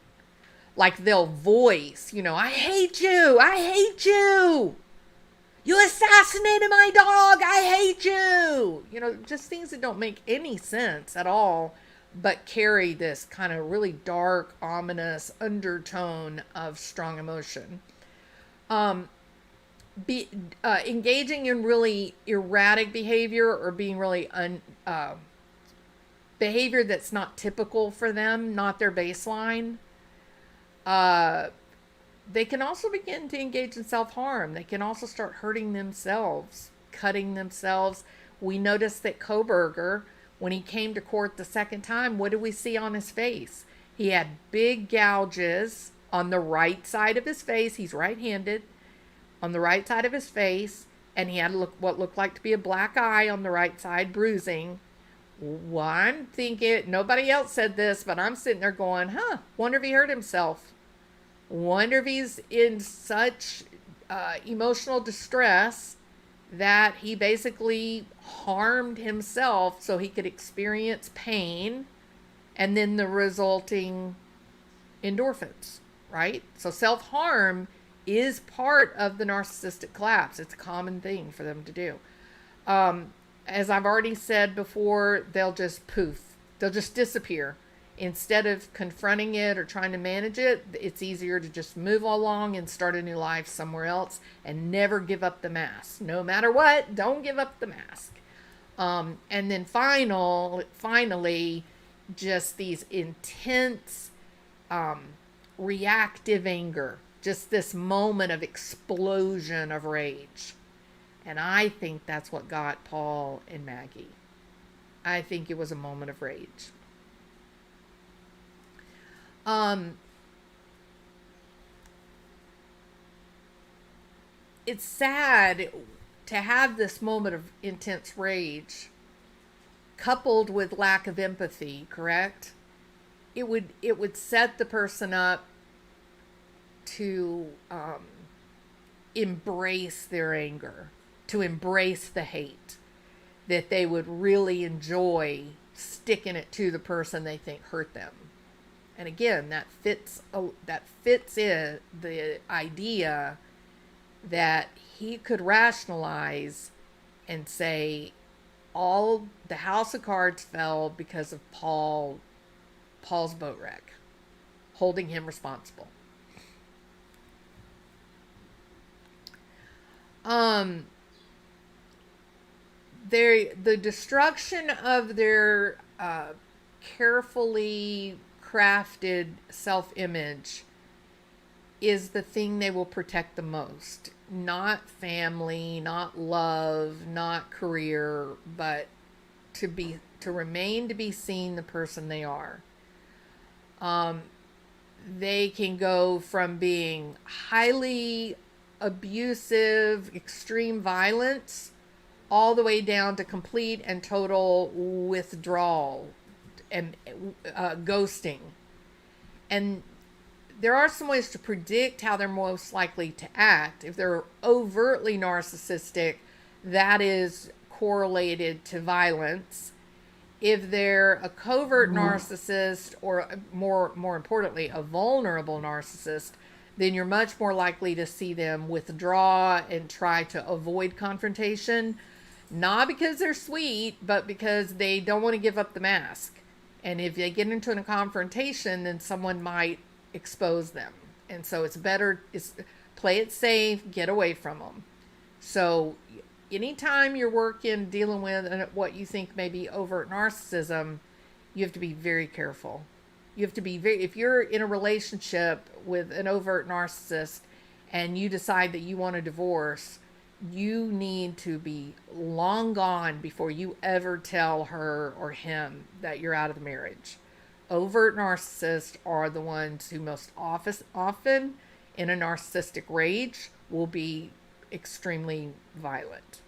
Like they'll voice, I hate you. I hate you. You assassinated my dog. I hate you. Just things that don't make any sense at all, but carry this kind of really dark, ominous undertone of strong emotion. Engaging in really erratic behavior or being really behavior that's not typical for them, not their baseline. They can also begin to engage in self-harm. They can also start hurting themselves, cutting themselves. We noticed that Kohberger, when he came to court the second time, what did we see on his face? He had big gouges on the right side of his face. He's right-handed. On the right side of his face, and he had what looked like to be a black eye on the right side, bruising. Well, I'm thinking, nobody else said this, but I'm sitting there going, wonder if he hurt himself. Wonder if he's in such emotional distress that he basically harmed himself so he could experience pain and then the resulting endorphins, right? So self-harm is part of the narcissistic collapse. It's a common thing for them to do. As I've already said before, they'll just poof. They'll just disappear. Instead of confronting it or trying to manage it, it's easier to just move along and start a new life somewhere else and never give up the mask. No matter what, don't give up the mask. And then finally, just these intense reactive anger. Just this moment of explosion of rage. And I think that's what got Paul and Maggie. I think it was a moment of rage. It's sad to have this moment of intense rage coupled with lack of empathy, correct? It would set the person up to embrace their anger, to embrace the hate, that they would really enjoy sticking it to the person they think hurt them. And again, that fits in the idea that he could rationalize and say all the house of cards fell because of Paul's boat wreck, holding him responsible. The destruction of their carefully crafted self-image is the thing they will protect the most. Not family, not love, not career, but to remain to be seen the person they are. They can go from being highly abusive, extreme violence, all the way down to complete and total withdrawal and ghosting. And there are some ways to predict how they're most likely to act. If they're overtly narcissistic, that is correlated to violence. If they're a covert narcissist, or more importantly, a vulnerable narcissist, then you're much more likely to see them withdraw and try to avoid confrontation. Not because they're sweet, but because they don't want to give up the mask. And if they get into a confrontation, then someone might expose them. And so it's better, play it safe, get away from them. So anytime you're dealing with what you think may be overt narcissism, you have to be very careful. You have to be if you're in a relationship with an overt narcissist and you decide that you want a divorce, you need to be long gone before you ever tell her or him that you're out of the marriage. Overt narcissists are the ones who most often in a narcissistic rage will be extremely violent.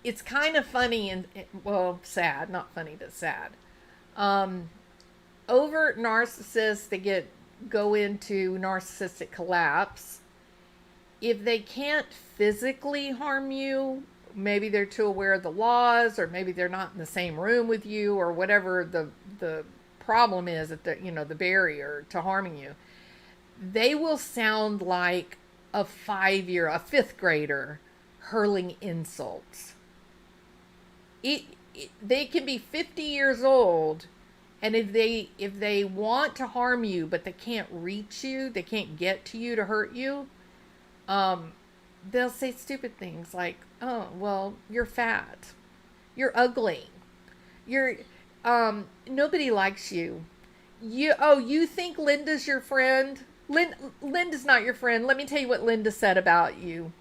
It's kind of funny and, well, sad, not funny, but sad. Overt narcissists, they go into narcissistic collapse. If they can't physically harm you, maybe they're too aware of the laws, or maybe they're not in the same room with you, or whatever the problem is, that the barrier to harming you, they will sound like a fifth grader hurling insults. They can be 50 years old, and if they want to harm you, but they can't reach you, they can't get to you to hurt you, they'll say stupid things like, "Oh, well, you're fat, you're ugly, you're nobody likes you. You think Linda's your friend? Linda's not your friend. Let me tell you what Linda said about you.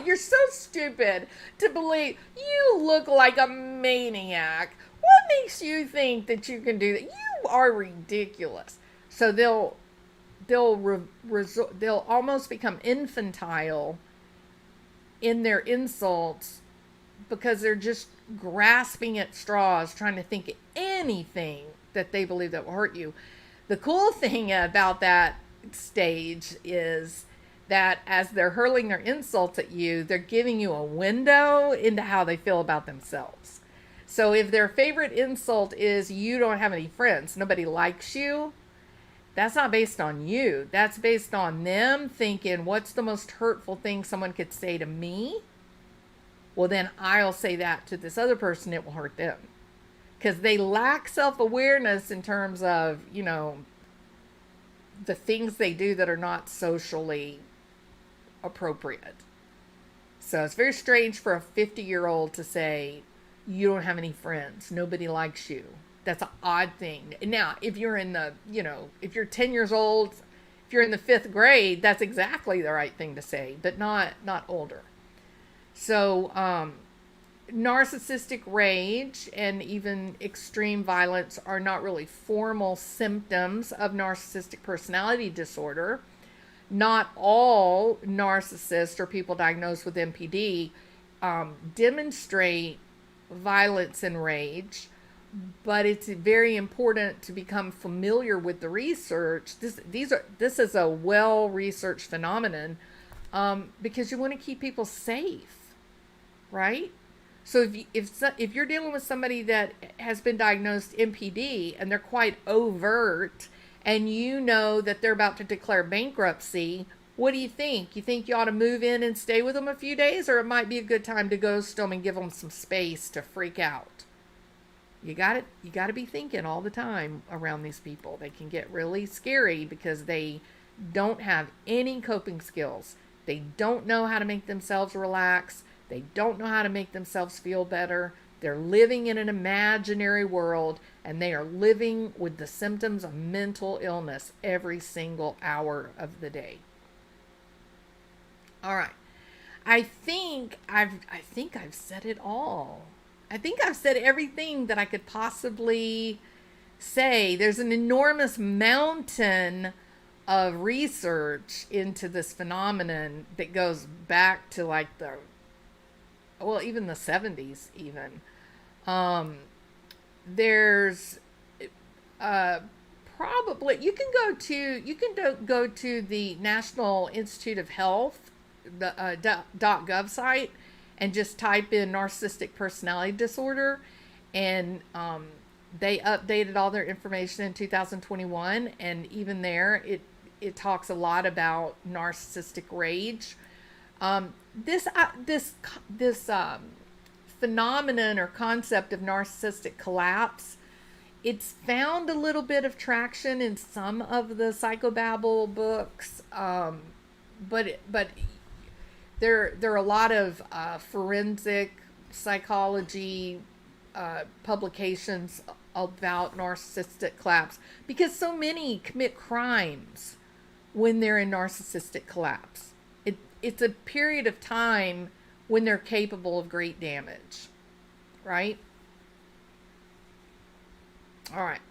You're so stupid to believe. You look like a maniac. What makes you think that you can do that? You are ridiculous." So they'll almost become infantile in their insults, because they're just grasping at straws, trying to think of anything that they believe that will hurt you. The cool thing about that stage is that as they're hurling their insults at you, they're giving you a window into how they feel about themselves. So if their favorite insult is, "You don't have any friends, nobody likes you," that's not based on you. That's based on them thinking, "What's the most hurtful thing someone could say to me? Well, then I'll say that to this other person, it will hurt them." Because they lack self-awareness in terms of, the things they do that are not socially appropriate. So it's very strange for a 50-year-old to say, "You don't have any friends, nobody likes you." That's an odd thing. Now, if you're if you're 10 years old, if you're in the 5th grade, that's exactly the right thing to say, but not older. So, narcissistic rage and even extreme violence are not really formal symptoms of narcissistic personality disorder. Not all narcissists or people diagnosed with NPD demonstrate violence and rage, but it's very important to become familiar with the research. This is a well-researched phenomenon, because you want to keep people safe, right? So if you're dealing with somebody that has been diagnosed NPD and they're quite overt, and you know that they're about to declare bankruptcy, what do you think? You think you ought to move in and stay with them a few days, or it might be a good time to ghost them and give them some space to freak out? You got to be thinking all the time around these people. They can get really scary because they don't have any coping skills. They don't know how to make themselves relax. They don't know how to make themselves feel better. They're living in an imaginary world, and they are living with the symptoms of mental illness every single hour of the day. All right. I think I've said it all. I think I've said everything that I could possibly say. There's an enormous mountain of research into this phenomenon that goes back to even the 70s even. There's probably, you can go to the National Institute of Health, the .gov site, and just type in narcissistic personality disorder, and they updated all their information in 2021, and even there it talks a lot about narcissistic rage. This phenomenon or concept of narcissistic collapse, it's found a little bit of traction in some of the psychobabble books, but there are a lot of forensic psychology publications about narcissistic collapse, because so many commit crimes when they're in narcissistic collapse. It's a period of time when they're capable of great damage, right? All right.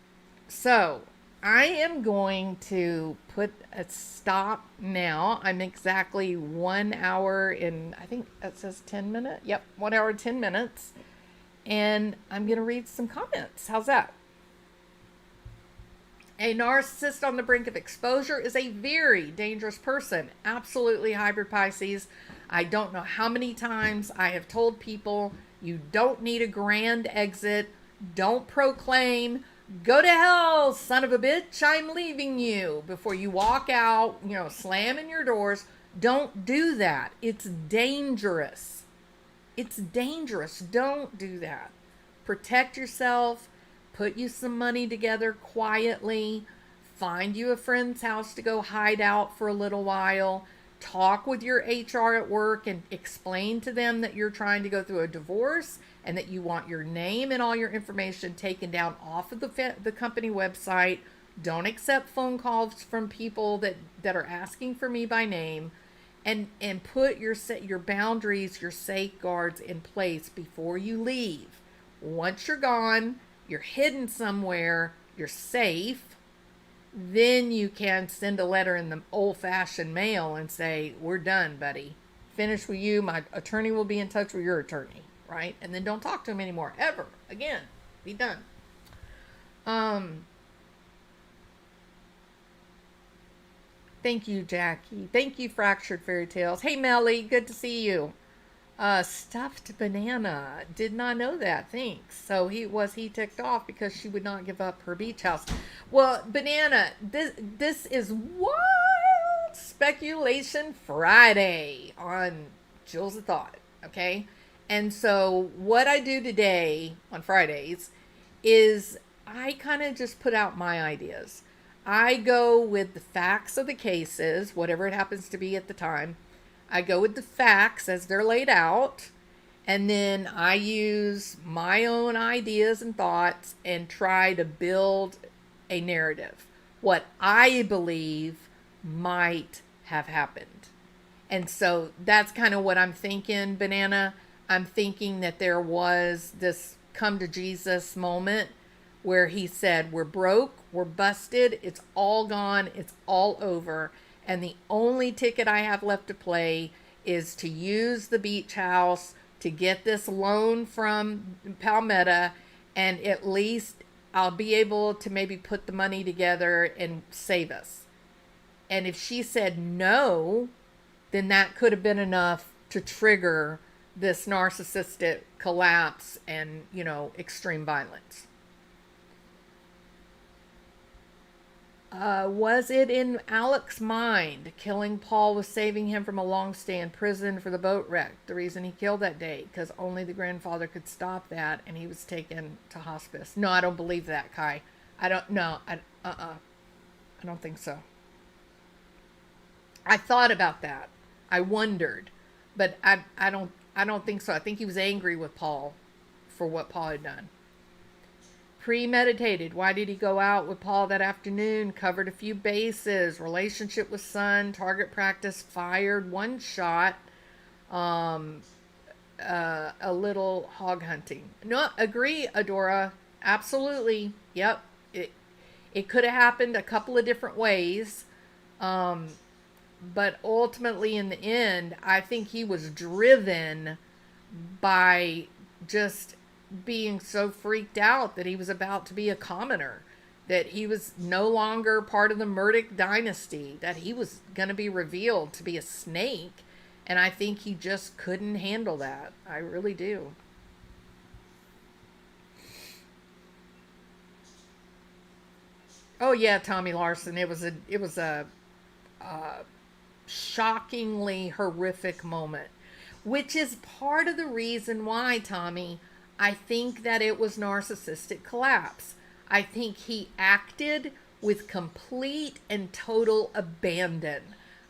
So I am going to put a stop now. I'm exactly 1 hour and I think that says 10 minutes. Yep, 1 hour, 10 minutes. And I'm going to read some comments. How's that? A narcissist on the brink of exposure is a very dangerous person. Absolutely hybrid Pisces. I don't know how many times I have told people you don't need a grand exit. Don't proclaim, go to hell, son of a bitch, I'm leaving you, before you walk out, slamming your doors. Don't do that. It's dangerous. It's dangerous. Don't do that. Protect yourself. Put you some money together quietly. Find you a friend's house to go hide out for a little while. Talk with your HR at work and explain to them that you're trying to go through a divorce and that you want your name and all your information taken down off of the company website. Don't accept phone calls from people that are asking for me by name. And put your boundaries, your safeguards in place before you leave. Once you're gone, you're hidden somewhere, you're safe, then you can send a letter in the old-fashioned mail and say, we're done, buddy. Finish with you. My attorney will be in touch with your attorney, right? And then don't talk to him anymore, ever, again. Be done. Thank you, Jackie. Thank you, Fractured Fairy Tales. Hey, Melly, good to see you. Stuffed banana. Did not know that. Thanks. So he ticked off because she would not give up her beach house. Well, banana, this is Wild Speculation Friday on Jewels of Thought. Okay. And so what I do today on Fridays is I kind of just put out my ideas. I go with the facts of the cases, whatever it happens to be at the time. I go with the facts as they're laid out, and then I use my own ideas and thoughts and try to build a narrative. What I believe might have happened. And so that's kind of what I'm thinking, Banana. I'm thinking that there was this come to Jesus moment where he said, we're broke, we're busted, it's all gone, it's all over. And the only ticket I have left to play is to use the beach house to get this loan from Palmetto, and at least I'll be able to maybe put the money together and save us. And if she said no, then that could have been enough to trigger this narcissistic collapse and, extreme violence. Was it in Alex's mind killing Paul was saving him from a long stay in prison for the boat wreck? The reason he killed that day, because only the grandfather could stop that, and he was taken to hospice. No, I don't believe that, Kai. I don't think so. I thought about that. I wondered, but I don't think so. I think he was angry with Paul for what Paul had done. Premeditated. Why did he go out with Paul that afternoon? Covered a few bases. Relationship with son. Target practice. Fired. One shot. A little hog hunting. No, agree, Adora. Absolutely. Yep. It could have happened a couple of different ways. But ultimately, in the end, I think he was driven by just being so freaked out that he was about to be a commoner, that he was no longer part of the Murdaugh dynasty, that he was going to be revealed to be a snake. And I think he just couldn't handle that. I really do. Oh yeah, Tommy Larson. It was a shockingly horrific moment, which is part of the reason why, Tommy, I think that it was narcissistic collapse. I think he acted with complete and total abandon.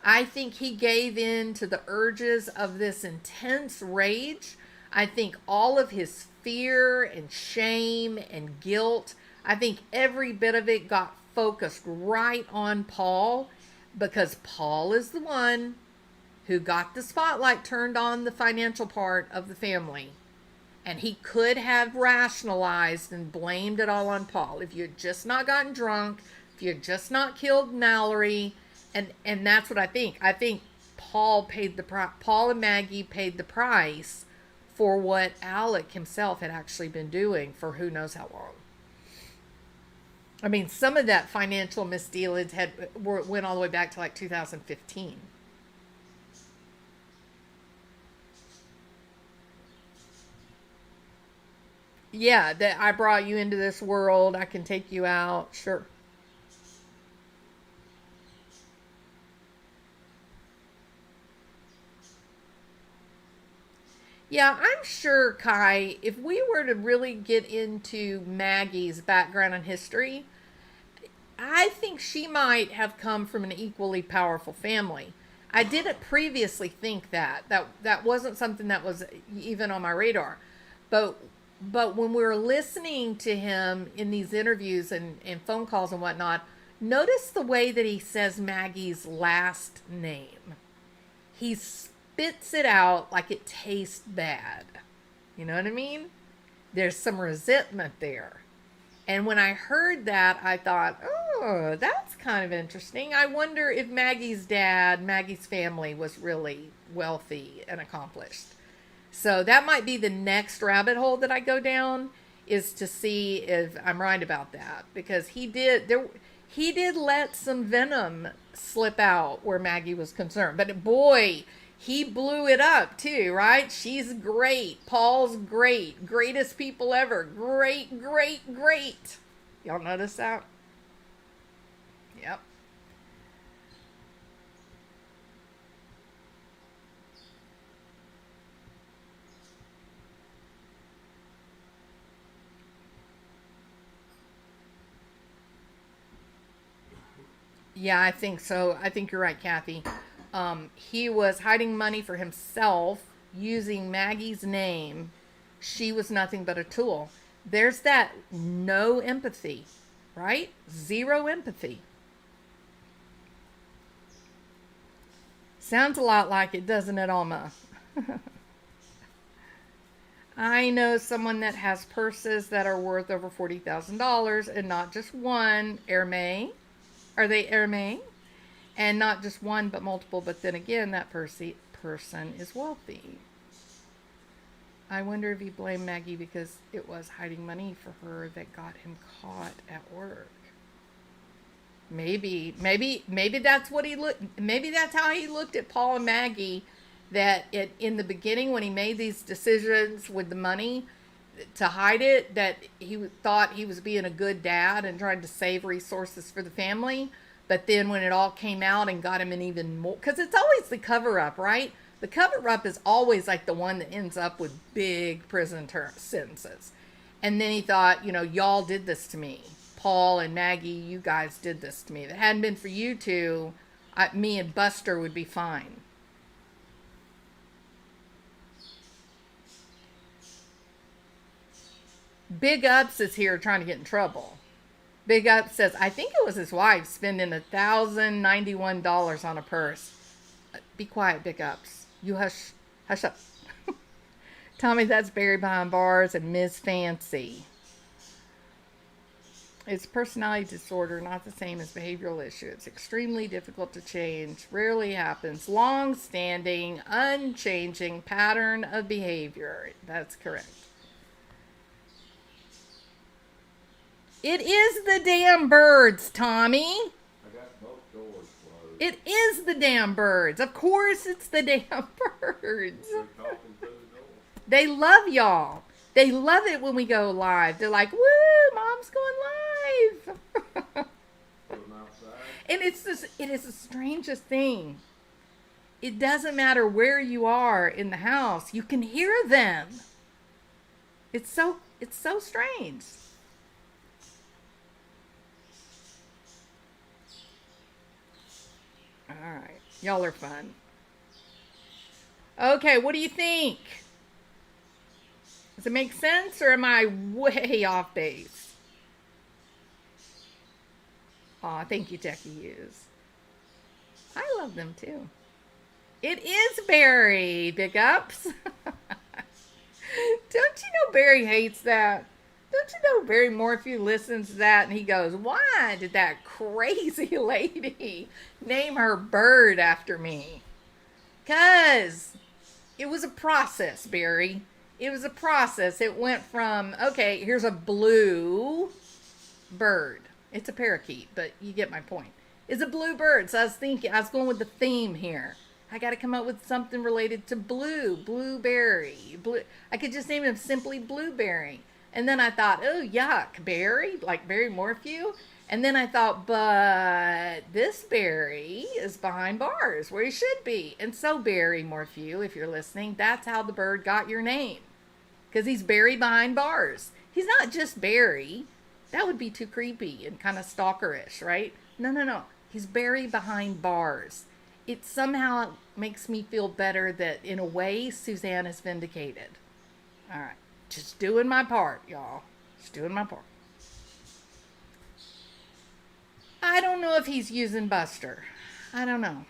I think he gave in to the urges of this intense rage. I think all of his fear and shame and guilt, I think every bit of it got focused right on Paul, because Paul is the one who got the spotlight turned on the financial part of the family. And he could have rationalized and blamed it all on Paul. If you had just not gotten drunk, if you had just not killed Mallory, and that's what I think. I think Paul and Maggie paid the price for what Alec himself had actually been doing for who knows how long. I mean, some of that financial misdealings went all the way back to like 2015. Yeah, that I brought you into this world. I can take you out. Sure. Yeah, I'm sure, Kai, if we were to really get into Maggie's background and history, I think she might have come from an equally powerful family. I didn't previously think that wasn't something that was even on my radar. But when we were listening to him in these interviews and phone calls and whatnot, notice the way that he says Maggie's last name. He spits it out like it tastes bad. You know what I mean? There's some resentment there. And when I heard that, I thought, oh, that's kind of interesting. I wonder if Maggie's family was really wealthy and accomplished. So that might be the next rabbit hole that I go down, is to see if I'm right about that. Because he did let some venom slip out where Maggie was concerned. But boy, he blew it up too, right? She's great. Paul's great. Greatest people ever. Great, great, great. Y'all notice that? Yep. Yeah, I think so. I think you're right, Kathy. He was hiding money for himself using Maggie's name. She was nothing but a tool. There's that no empathy, right? Zero empathy. Sounds a lot like it, doesn't it, Alma? I know someone that has purses that are worth over $40,000 and not just one. Hermes. Are they Hermes? And not just one, but multiple. But then again, that person is wealthy. I wonder if he blamed Maggie because it was hiding money for her that got him caught at work. Maybe that's what he looked. Maybe that's how he looked at Paul and Maggie. That in the beginning, when he made these decisions with the money to hide it, that he thought he was being a good dad and trying to save resources for the family. But then when it all came out and got him in even more, because it's always the cover up, right? The cover up is always like the one that ends up with big prison sentences. And then he thought, y'all did this to me. Paul and Maggie, you guys did this to me. If it hadn't been for you two, me and Buster would be fine. Big Ups is here trying to get in trouble. Big Up says, I think it was his wife spending $1,091 on a purse. Be quiet, Big Ups. You hush up. Tommy, that's buried behind bars and Ms. Fancy. It's personality disorder, not the same as behavioral issue. It's extremely difficult to change. Rarely happens. Long-standing, unchanging pattern of behavior. That's correct. It is the damn birds, Tommy. I got both doors closed. It is the damn birds. Of course it's the damn birds. They're talking through the door. They love y'all. They love it when we go live. They're like, woo, Mom's going live. And it is the strangest thing. It doesn't matter where you are in the house. You can hear them. It's so strange. All right. Y'all are fun. Okay, what do you think? Does it make sense, or am I way off base? Aw, thank you, Jackie Hughes. I love them too. It is Barry. Big ups. Don't you know Barry hates that? Don't you know Barry Morphew listens to that and he goes, why did that crazy lady name her bird after me? 'Cause it was a process, Barry. It was a process. It went from, okay, here's a blue bird. It's a parakeet, but you get my point. It's a blue bird. So I was going with the theme here. I got to come up with something related to blueberry. I could just name him simply Blueberry. And then I thought, oh, yuck, Barry, like Barry Morphew. And then I thought, but this Barry is behind bars where he should be. And so Barry Morphew, if you're listening, that's how the bird got your name. Because he's Barry behind bars. He's not just Barry. That would be too creepy and kind of stalkerish, right? No. He's Barry behind bars. It somehow makes me feel better that in a way Suzanne is vindicated. All right. Just doing my part, y'all. Just doing my part. I don't know if he's using Buster. I don't know.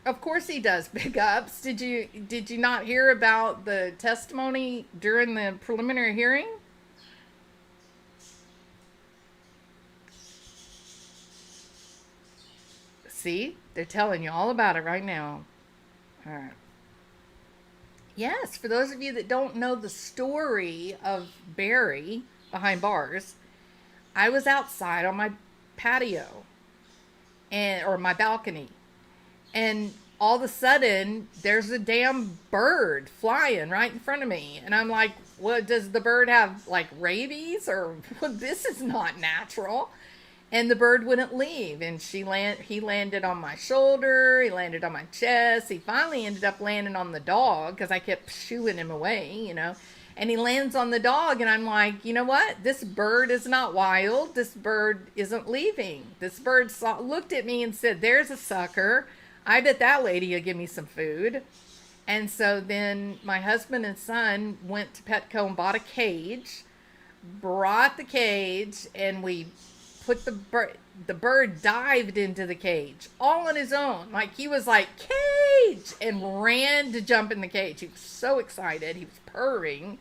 Of course he does. Big ups. Did you not hear about the testimony during the preliminary hearing? See? They're telling you all about it right now. All right. Yes, for those of you that don't know the story of Barry behind bars, I was outside on my patio or my balcony, and all of a sudden there's a damn bird flying right in front of me, and I'm like, what, does the bird have like rabies, or this is not natural? And the bird wouldn't leave, and he landed on my shoulder, he landed on my chest, he finally ended up landing on the dog, because I kept shooing him away, and he lands on the dog, and I'm like, you know what, this bird is not wild, this bird isn't leaving. This bird looked at me and said, there's a sucker, I bet that lady will give me some food. And so then my husband and son went to Petco and bought a cage, brought the cage, and we put the bird dived into the cage all on his own. Like, he was like, cage, and ran to jump in the cage. He was so excited. He was purring.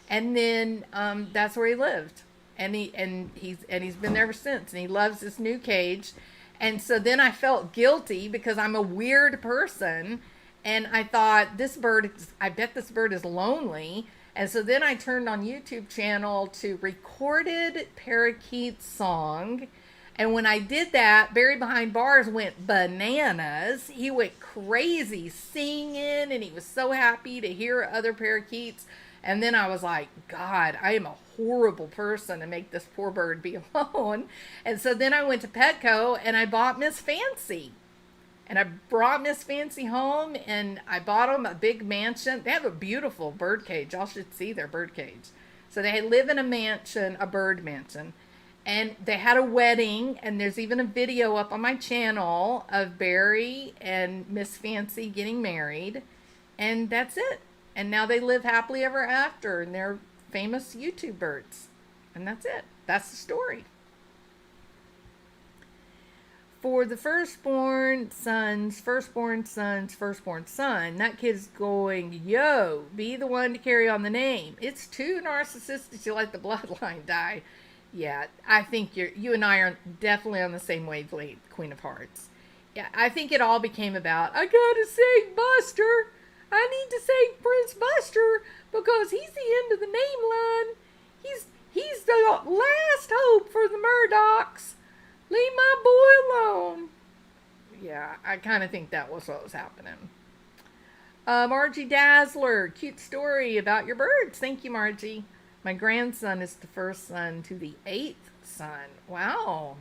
And then that's where he lived. And he's been there ever since. And he loves this new cage. And so then I felt guilty because I'm a weird person. And I thought, I bet this bird is lonely. And so then I turned on YouTube channel to recorded parakeet song. And when I did that, Barry behind bars went bananas. He went crazy singing, and he was so happy to hear other parakeets. And then I was like, God, I am a horrible person to make this poor bird be alone. And so then I went to Petco and I bought Miss Fancy. And I brought Miss Fancy home, and I bought them a big mansion. They have a beautiful bird cage. Y'all should see their bird cage. So they live in a mansion, a bird mansion. And they had a wedding, and there's even a video up on my channel of Barry and Miss Fancy getting married. And that's it. And now they live happily ever after, and they're famous YouTube birds. And that's it. That's the story. For the firstborn son, that kid's going, yo, be the one to carry on the name. It's too narcissistic to let the bloodline die. Yeah, I think you and I are definitely on the same wavelength, Queen of Hearts. Yeah, I think it all became about, I gotta save Buster. I need to save Prince Buster because he's the end of the name line. He's the last hope for the Murdaughs. Leave my boy alone. Yeah, I kind of think that was what was happening. Margie Dazzler, cute story about your birds. Thank you, Margie. My grandson is the first son to the 8th son. Wow.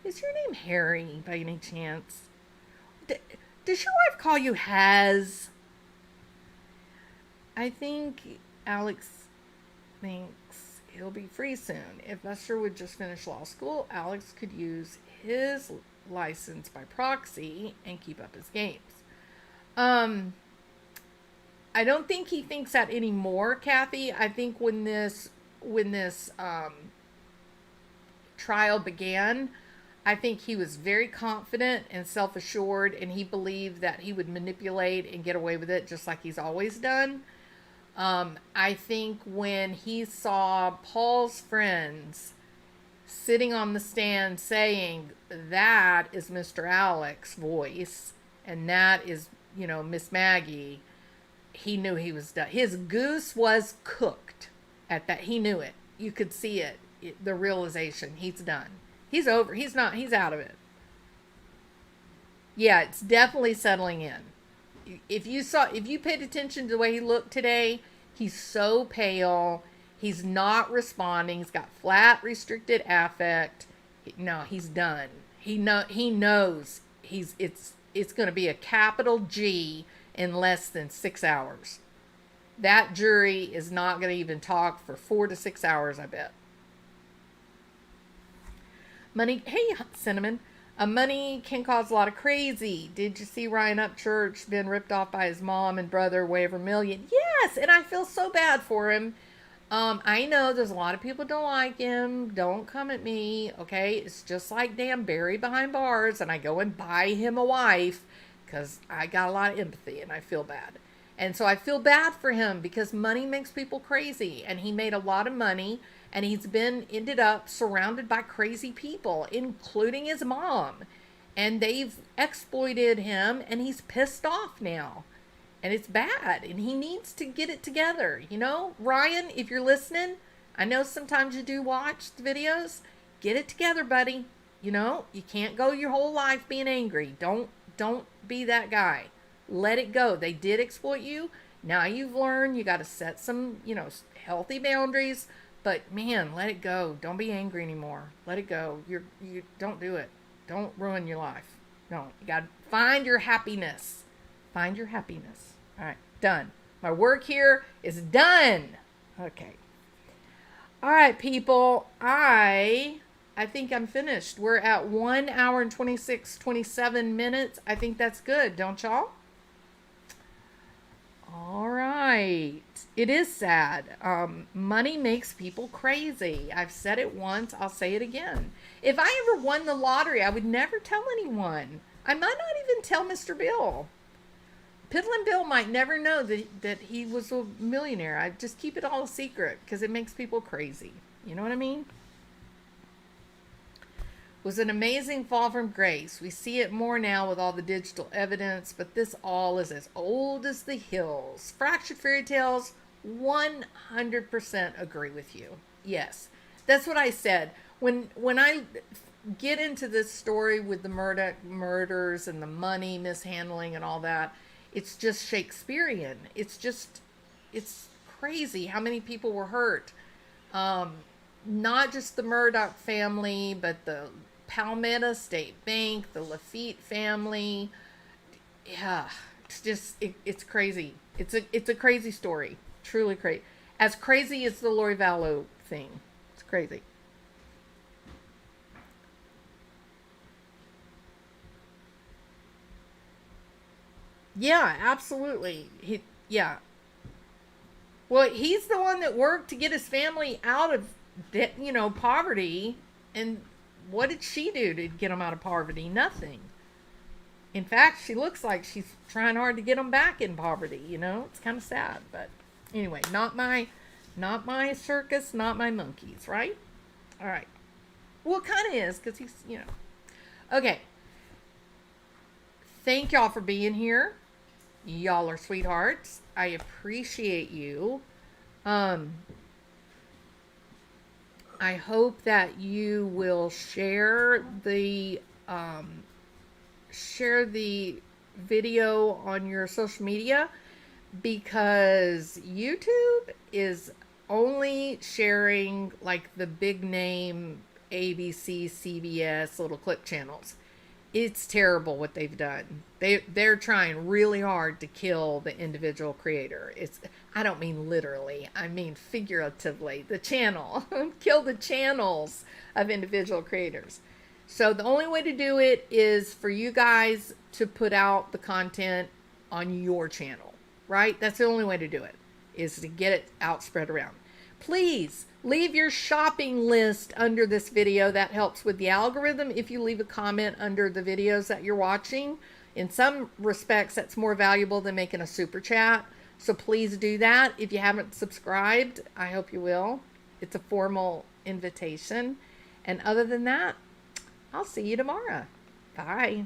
Is your name Harry by any chance? Does your wife call you Has? I think Alex thinks he'll be free soon. If Buster would just finish law school, Alex could use his license by proxy and keep up his games. I I don't think he thinks that anymore, Kathy. I think when this trial began, I think he was very confident and self-assured, and he believed that he would manipulate and get away with it just like he's always done. I think when he saw Paul's friends sitting on the stand saying, that is Mr. Alex's voice, and that is, Miss Maggie, he knew he was done. His goose was cooked at that. He knew it. You could see it, the realization. He's done. He's over. He's out of it. Yeah, it's definitely settling in. If you paid attention to the way he looked today, he's so pale. He's not responding. He's got flat restricted affect. No, he's done. He knows it's going to be a capital G in less than 6 hours. That jury is not going to even talk for 4 to 6 hours, I bet. Money, hey, Cinnamon. Money can cause a lot of crazy. Did you see Ryan Upchurch been ripped off by his mom and brother way over $1 million? Yes, and I feel so bad for him. I know there's a lot of people don't like him. Don't come at me, okay? It's just like damn Barry behind bars, and I go and buy him a wife because I got a lot of empathy and I feel bad. And so I feel bad for him because money makes people crazy, and he made a lot of money, and he's ended up surrounded by crazy people, including his mom, and they've exploited him, and he's pissed off now. And it's bad, and he needs to get it together. Ryan, if you're listening, I know sometimes you do watch the videos. Get it together, buddy. You can't go your whole life being angry. Don't be that guy. Let it go. They did exploit you. Now you've learned you got to set some, healthy boundaries. But man, let it go. Don't be angry anymore. Let it go. You don't do it. Don't ruin your life. No, you got to find your happiness. Find your happiness. All right, done. My work here is done. Okay. All right, people. I think I'm finished. We're at 1 hour and 27 minutes. I think that's good, don't y'all? All right. It is sad. Money makes people crazy. I've said it once. I'll say it again. If I ever won the lottery, I would never tell anyone. I might not even tell Mr. Bill. Piddlin' Bill might never know that he was a millionaire. I just keep it all a secret because it makes people crazy. You know what I mean? Was an amazing fall from grace. We see it more now with all the digital evidence, but this all is as old as the hills. Fractured fairy tales, 100% agree with you. Yes, that's what I said. When I get into this story with the murders and the money mishandling and all that, it's just Shakespearean. It's crazy how many people were hurt. Not just the Murdaugh family, but the Palmetto State Bank, the Lafitte family. Yeah, it's crazy. It's a crazy story. Truly crazy. As crazy as the Lori Vallow thing. It's crazy. Yeah, absolutely. Yeah. Well, he's the one that worked to get his family out of poverty. And what did she do to get them out of poverty? Nothing. In fact, she looks like she's trying hard to get them back in poverty. It's kind of sad, but anyway, not my circus, not my monkeys, right? All right. Well, it kind of is because he's, Okay. Thank y'all for being here. Y'all are sweethearts. I appreciate you. I hope that you will share the video on your social media, because YouTube is only sharing like the big name ABC, CBS little clip channels. It's terrible what they've done. They're trying really hard to kill the individual creator. I don't mean literally, I mean figuratively. The channel. Kill the channels of individual creators. So the only way to do it is for you guys to put out the content on your channel. right? That's the only way to do it, is to get it out, spread around. Please leave your shopping list under this video. That helps with the algorithm. If you leave a comment under the videos that you're watching, in some respects, that's more valuable than making a super chat. So please do that. If you haven't subscribed, I hope you will. It's a formal invitation. And other than that, I'll see you tomorrow. Bye.